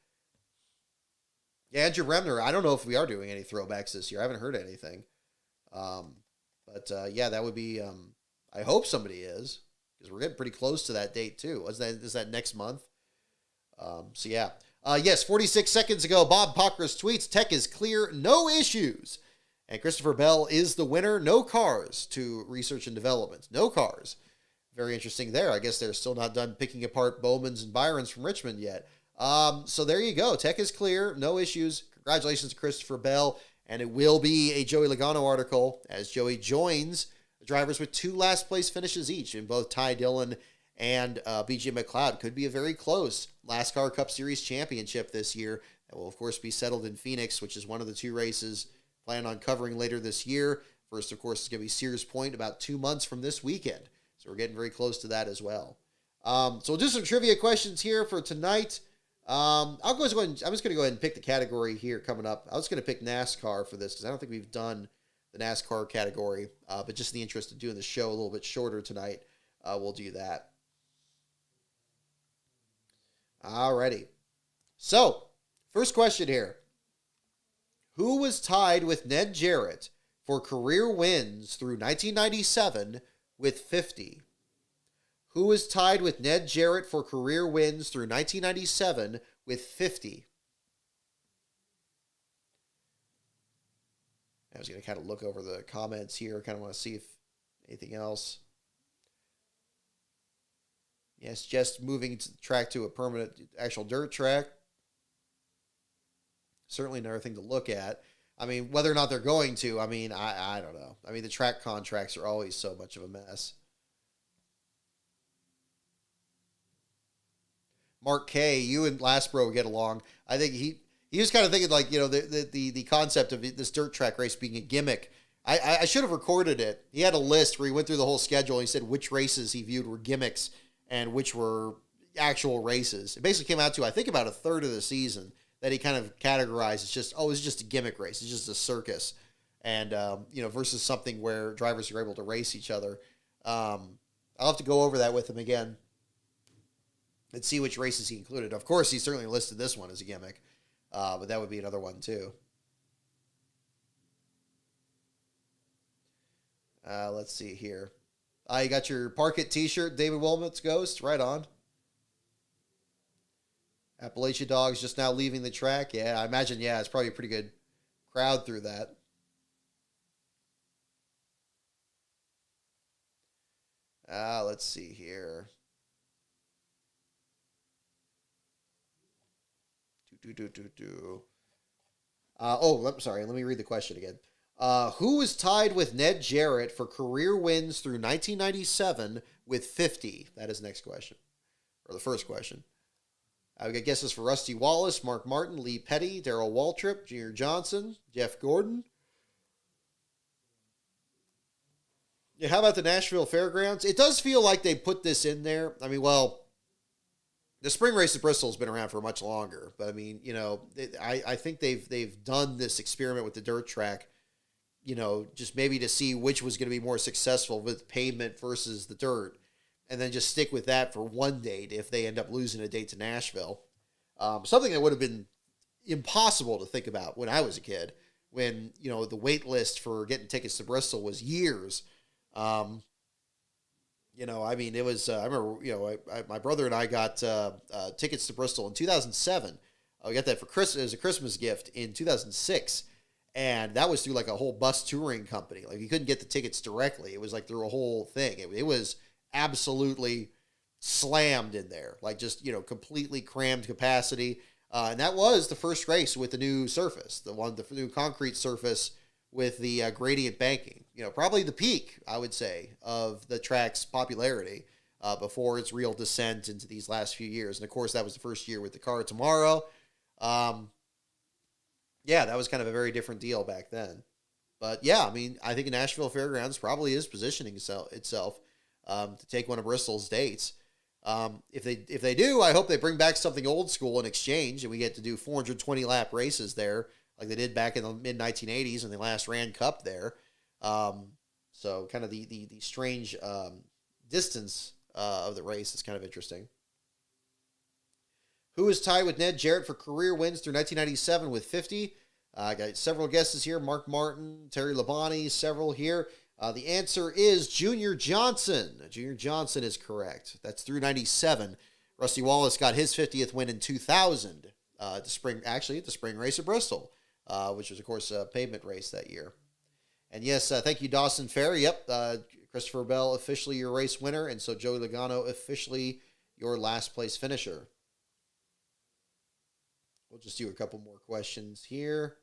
Yeah, Andrew Remner, I don't know if we are doing any throwbacks this year. I haven't heard anything. Yeah, that would be, I hope somebody is, because we're getting pretty close to that date too. Is that next month? Yeah. Yes, 46 seconds ago, Bob Pockris tweets, tech is clear, no issues. And Christopher Bell is the winner. No cars to research and development. No cars. Very interesting there. I guess they're still not done picking apart Bowman's and Byron's from Richmond yet. So there you go. Tech is clear. No issues. Congratulations to Christopher Bell. And it will be a Joey Logano article as Joey joins the drivers with 2 last place finishes each in both Ty Dillon and BJ McLeod. Could be a very close NASCAR Cup Series championship this year. That will, of course, be settled in Phoenix, which is one of the 2 races planned on covering later this year. First, of course, is going to be Sears Point about 2 months from this weekend. So we're getting very close to that as well. So we'll do some trivia questions here for tonight. I'm just going to go ahead and pick the category here coming up. I was going to pick NASCAR for this because I don't think we've done the NASCAR category. But just in the interest of doing the show a little bit shorter tonight, we'll do that. Alrighty. So, first question here. Who was tied with Ned Jarrett for career wins through 1997 with 50? Who was tied with Ned Jarrett for career wins through 1997 with 50? I was going to kind of look over the comments here. Kind of want to see if anything else. Yes, just moving the track to a permanent actual dirt track. Certainly another thing to look at. I mean, whether or not they're going to, I don't know. I mean, the track contracts are always so much of a mess. Mark K, you and Lastbro get along. I think he was kind of thinking like, the concept of this dirt track race being a gimmick. I should have recorded it. He had a list where he went through the whole schedule. And he said which races he viewed were gimmicks and which were actual races. It basically came out to, I think, about a third of the season that he kind of categorized as just, it's just a gimmick race. It's just a circus. And, versus something where drivers are able to race each other. I'll have to go over that with him again and see which races he included. Of course, he certainly listed this one as a gimmick, but that would be another one too. Let's see here. You got your Park It t-shirt, David Wilmott's Ghost, right on. Appalachia Dogs just now leaving the track. Yeah, I imagine, it's probably a pretty good crowd through that. Let's see here. I'm sorry. Let me read the question again. Who was tied with Ned Jarrett for career wins through 1997 with 50? That is the next question. Or the first question. I got guesses for Rusty Wallace, Mark Martin, Lee Petty, Darrell Waltrip, Junior Johnson, Jeff Gordon. Yeah, how about the Nashville Fairgrounds? It does feel like they put this in there. I mean, well, the spring race at Bristol has been around for much longer. But I mean, I think they've done this experiment with the dirt track, just maybe to see which was going to be more successful with pavement versus the dirt. and then just stick with that for one date if they end up losing a date to Nashville. Something that would have been impossible to think about when I was a kid, when, the wait list for getting tickets to Bristol was years. It was, I remember, my brother and I got tickets to Bristol in 2007. We got that for Christmas as a Christmas gift in 2006. And that was through like a whole bus touring company. Like you couldn't get the tickets directly. It was like through a whole thing. It was absolutely slammed in there, like just, completely crammed capacity. And that was the first race with the new surface, the new concrete surface with the gradient banking. Probably the peak, I would say, of the track's popularity before its real descent into these last few years. And of course, that was the first year with the car tomorrow. That was kind of a very different deal back then. But yeah, I think Nashville Fairgrounds probably is positioning itself to take one of Bristol's dates. If they do, I hope they bring back something old school in exchange, and we get to do 420 lap races there, like they did back in the mid 1980s when they last ran Cup there. So kind of the strange distance of the race is kind of interesting. Who is tied with Ned Jarrett for career wins through 1997 with 50? I got several guesses here. Mark Martin, Terry Labonte, several here. The answer is Junior Johnson. Junior Johnson is correct. That's through 97. Rusty Wallace got his 50th win in 2000 at the spring race at Bristol, which was, of course, a pavement race that year. And yes, thank you, Dawson Ferry. Yep, Christopher Bell officially your race winner, and so Joey Logano officially your last place finisher. We'll just do a couple more questions here.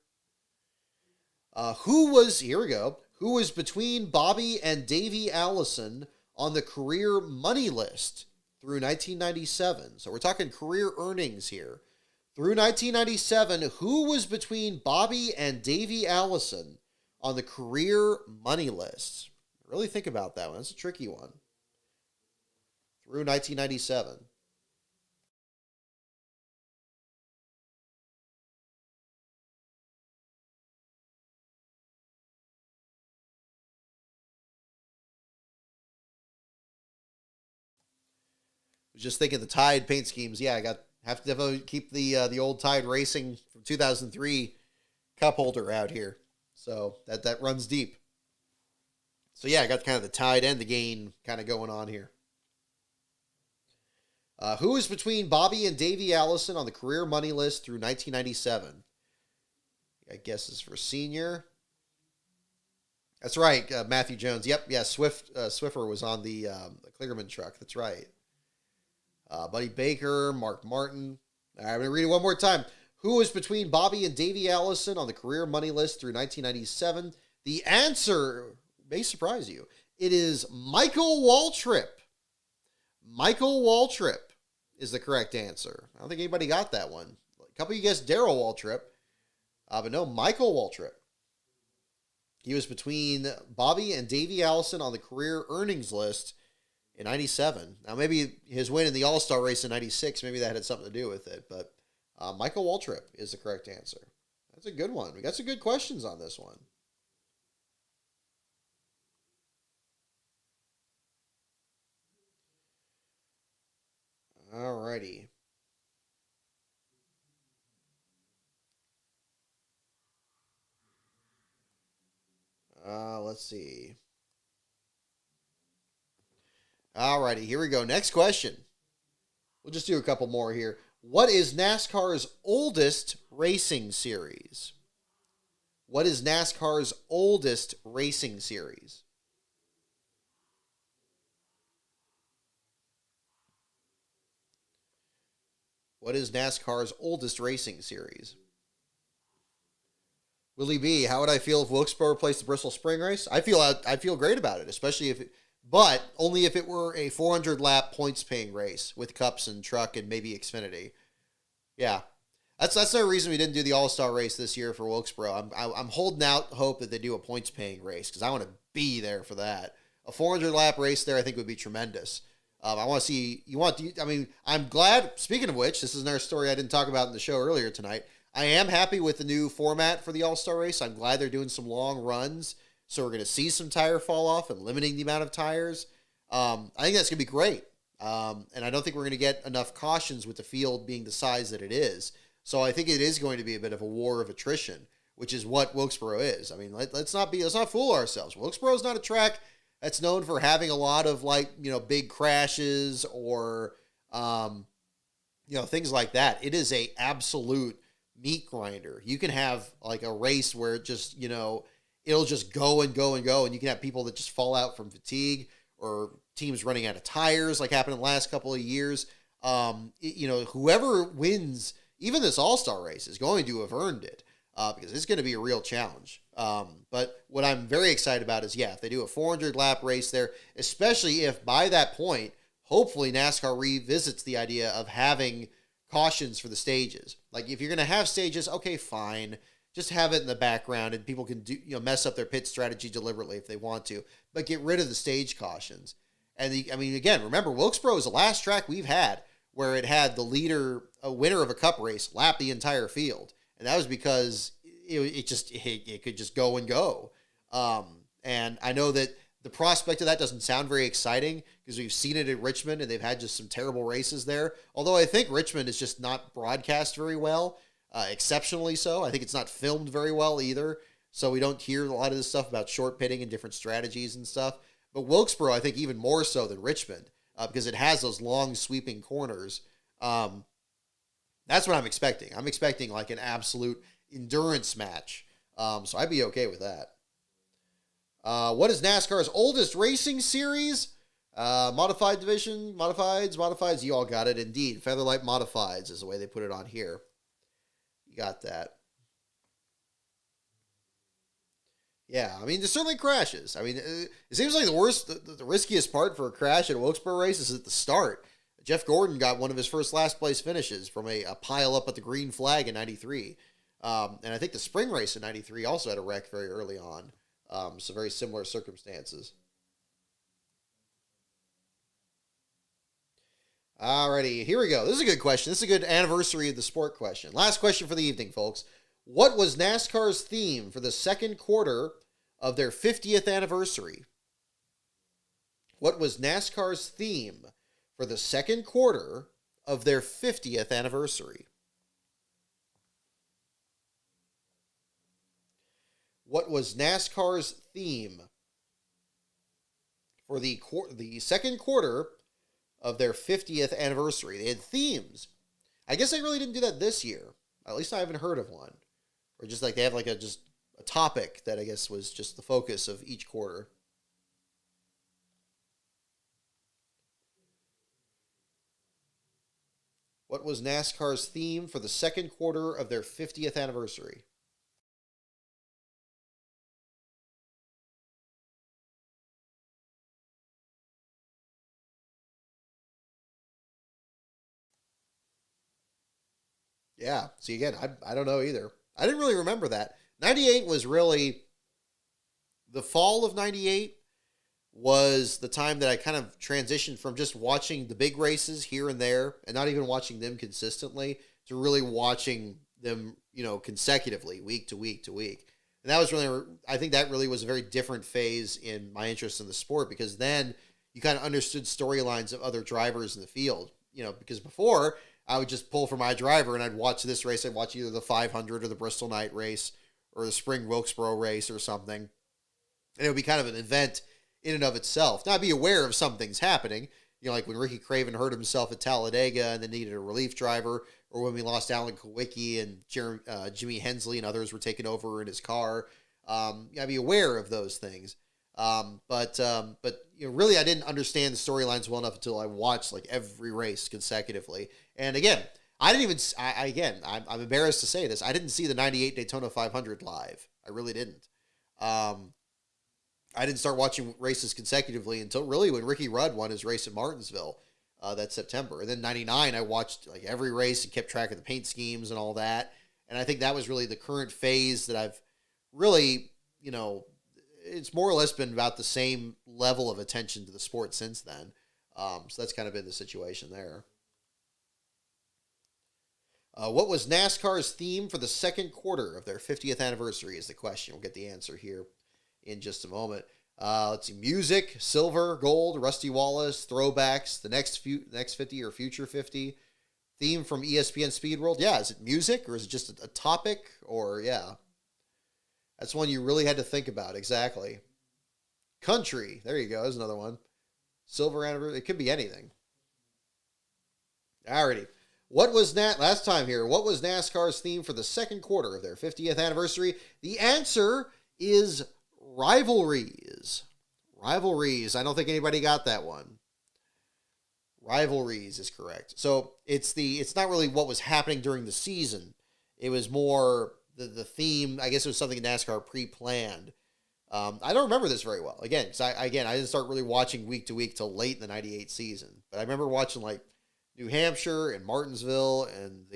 Who was between Bobby and Davey Allison on the career money list through 1997? So we're talking career earnings here. Through 1997, who was between Bobby and Davey Allison on the career money list? Really think about that one. That's a tricky one. Through 1997. Just thinking the Tide paint schemes. Yeah, have to definitely keep the old Tide Racing from 2003 cup holder out here. So that runs deep. So yeah, I got kind of the Tide and the Gain kind of going on here. Who is between Bobby and Davey Allison on the career money list through 1997? I guess is for senior. That's right, Matthew Jones. Yep, yeah, Swiffer was on the Kligerman truck. That's right. Buddy Baker, Mark Martin. All right, I'm going to read it one more time. Who is between Bobby and Davey Allison on the career money list through 1997? The answer may surprise you. It is Michael Waltrip. Michael Waltrip is the correct answer. I don't think anybody got that one. A couple of you guessed Darrell Waltrip, but no, Michael Waltrip. He was between Bobby and Davey Allison on the career earnings list in 97. Now, maybe his win in the All-Star race in 96, maybe that had something to do with it. But Michael Waltrip is the correct answer. That's a good one. We got some good questions on this one. All righty. Let's see. Alrighty, here we go. Next question. We'll just do a couple more here. What is NASCAR's oldest racing series? What is NASCAR's oldest racing series? What is NASCAR's oldest racing series? Willie B, how would I feel if Wilkesboro replaced the Bristol Spring Race? I feel great about it, especially but only if it were a 400 lap points paying race with cups and truck and maybe Xfinity. Yeah, that's no reason we didn't do the All-Star race this year for Wilkesboro. I'm holding out hope that they do a points paying race because I want to be there for that. A 400 lap race there I think would be tremendous. I want to see I'm glad. Speaking of which, this is another story I didn't talk about in the show earlier tonight. I am happy with the new format for the All-Star race. I'm glad they're doing some long runs. So we're going to see some tire fall off and limiting the amount of tires. I think that's going to be great. And I don't think we're going to get enough cautions with the field being the size that it is. So I think it is going to be a bit of a war of attrition, which is what Wilkesboro is. I mean, let's not fool ourselves. Wilkesboro is not a track that's known for having a lot of big crashes or things like that. It is a absolute meat grinder. You can have like a race where it just it'll just go and go and go, and you can have people that just fall out from fatigue or teams running out of tires, like happened in the last couple of years. Whoever wins even this all-star race is going to have earned it. Because it's going to be a real challenge. But what I'm very excited about is, if they do a 400-lap race there, especially if by that point, hopefully NASCAR revisits the idea of having cautions for the stages. Like, if you're going to have stages, okay, fine. Just have it in the background, and people can mess up their pit strategy deliberately if they want to. But get rid of the stage cautions. And, again, remember, Wilkesboro is the last track we've had where it had a winner of a cup race lap the entire field. And that was because it could just go and go. And I know that the prospect of that doesn't sound very exciting because we've seen it at Richmond and they've had just some terrible races there. Although I think Richmond is just not broadcast very well, exceptionally so. I think it's not filmed very well either. So we don't hear a lot of this stuff about short pitting and different strategies and stuff. But Wilkesboro, I think even more so than Richmond because it has those long sweeping corners. That's what I'm expecting. I'm expecting like an absolute endurance match. So I'd be okay with that. What is NASCAR's oldest racing series? Modified division, modifieds. You all got it. Indeed. Featherlight Modifieds is the way they put it on here. You got that. Yeah, I mean, there's certainly crashes. I mean, it seems like the riskiest part for a crash at a Wilkesboro race is at the start. Jeff Gordon got one of his first last place finishes from a pile up at the green flag in 93. And I think the spring race in 93 also had a wreck very early on. So very similar circumstances. Alrighty, here we go. This is a good question. This is a good anniversary of the sport question. Last question for the evening, folks. What was NASCAR's theme for the second quarter of their 50th anniversary? What was NASCAR's theme for the second quarter of their 50th anniversary? What was NASCAR's theme for the second quarter of their 50th anniversary? They had themes. I guess they really didn't do that this year. At least I haven't heard of one. Or just like they have like a topic that I guess was just the focus of each quarter. What was NASCAR's theme for the second quarter of their 50th anniversary? Yeah, see again, I don't know either. I didn't really remember that. 98 was really, the fall of 98 was the time that I kind of transitioned from just watching the big races here and there and not even watching them consistently to really watching them, consecutively week to week to week. And that was really, I think that really was a very different phase in my interest in the sport because then you kind of understood storylines of other drivers in the field, because before I would just pull for my driver and I'd watch this race. I'd watch either the 500 or the Bristol Night race or the Spring Wilkesboro race or something. And it would be kind of an event in and of itself. Now, I'd be aware of some things happening, like when Ricky Craven hurt himself at Talladega and then needed a relief driver, or when we lost Alan Kowicki and Jimmy Hensley and others were taken over in his car. I'd be aware of those things. But really, I didn't understand the storylines well enough until I watched like every race consecutively. And again, I'm embarrassed to say this. I didn't see the 98 Daytona 500 live. I really didn't. I didn't start watching races consecutively until really when Ricky Rudd won his race at Martinsville that September. And then 99, I watched like every race and kept track of the paint schemes and all that. And I think that was really the current phase that I've really, it's more or less been about the same level of attention to the sport since then. So that's kind of been the situation there. What was NASCAR's theme for the second quarter of their 50th anniversary is the question. We'll get the answer here in just a moment. Let's see, music, silver, gold, Rusty Wallace, throwbacks, the next 50 or future 50, theme from ESPN Speed World. Yeah, is it music or is it just a topic? Or, yeah, that's one you really had to think about. Exactly. Country, there you go. There's another one. Silver anniversary, it could be anything. Alrighty. Last time here, what was NASCAR's theme for the second quarter of their 50th anniversary? The answer is rivalries. Rivalries. I don't think anybody got that one. Rivalries is correct. So it's not really what was happening during the season. It was more the theme. I guess it was something NASCAR pre-planned. I don't remember this very well. Again, because I didn't start really watching week to week till late in the '98 season. But I remember watching like New Hampshire and Martinsville and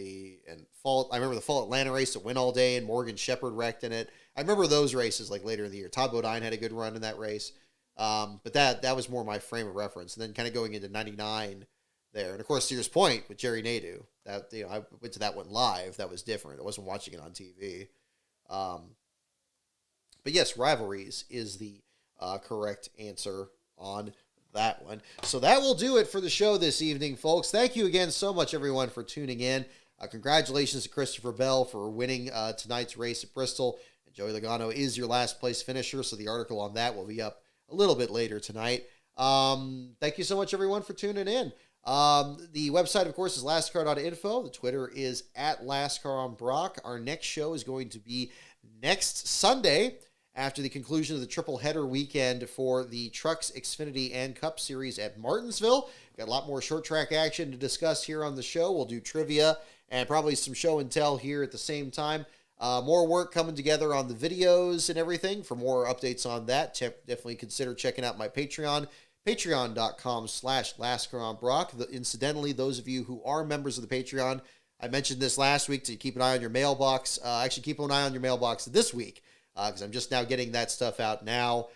fall. I remember the Fall Atlanta race that went all day and Morgan Shepherd wrecked in it. I remember those races like later in the year. Todd Bodine had a good run in that race. But that was more my frame of reference. And then kind of going into '99 there. And of course, Sears Point with Jerry Nadeau. That, I went to that one live. That was different. I wasn't watching it on TV. But yes, rivalries is the correct answer on that one. So that will do it for the show this evening, folks. Thank you again so much, everyone, for tuning in. Congratulations to Christopher Bell for winning tonight's race at Bristol. And Joey Logano is your last place finisher, so the article on that will be up a little bit later tonight. Thank you so much, everyone, for tuning in. The website, of course, is lastcar.info. The Twitter is at LastCarOnBrock. Our next show is going to be next Sunday after the conclusion of the triple header weekend for the Trucks, Xfinity, and Cup Series at Martinsville. Got a lot more short track action to discuss here on the show. We'll do trivia and probably some show and tell here at the same time. More work coming together on the videos and everything. For more updates on that, definitely consider checking out my Patreon, patreon.com/LastCarOnBrock. Incidentally, those of you who are members of the Patreon, I mentioned this last week to keep an eye on your mailbox. Actually, keep an eye on your mailbox this week because I'm just now getting that stuff out now.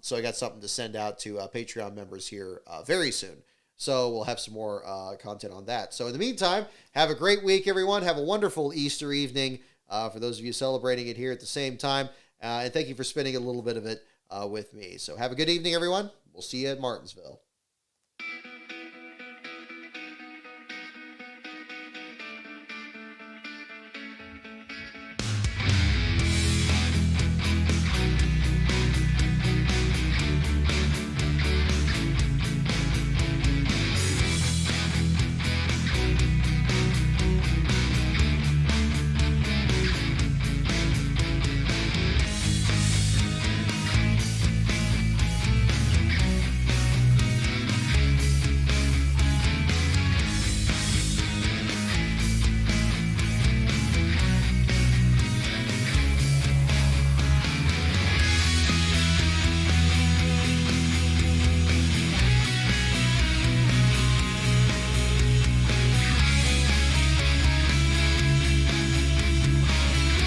So I got something to send out to Patreon members here very soon. So we'll have some more content on that. So in the meantime, have a great week, everyone. Have a wonderful Easter evening for those of you celebrating it here at the same time. And thank you for spending a little bit of it with me. So have a good evening, everyone. We'll see you at Martinsville.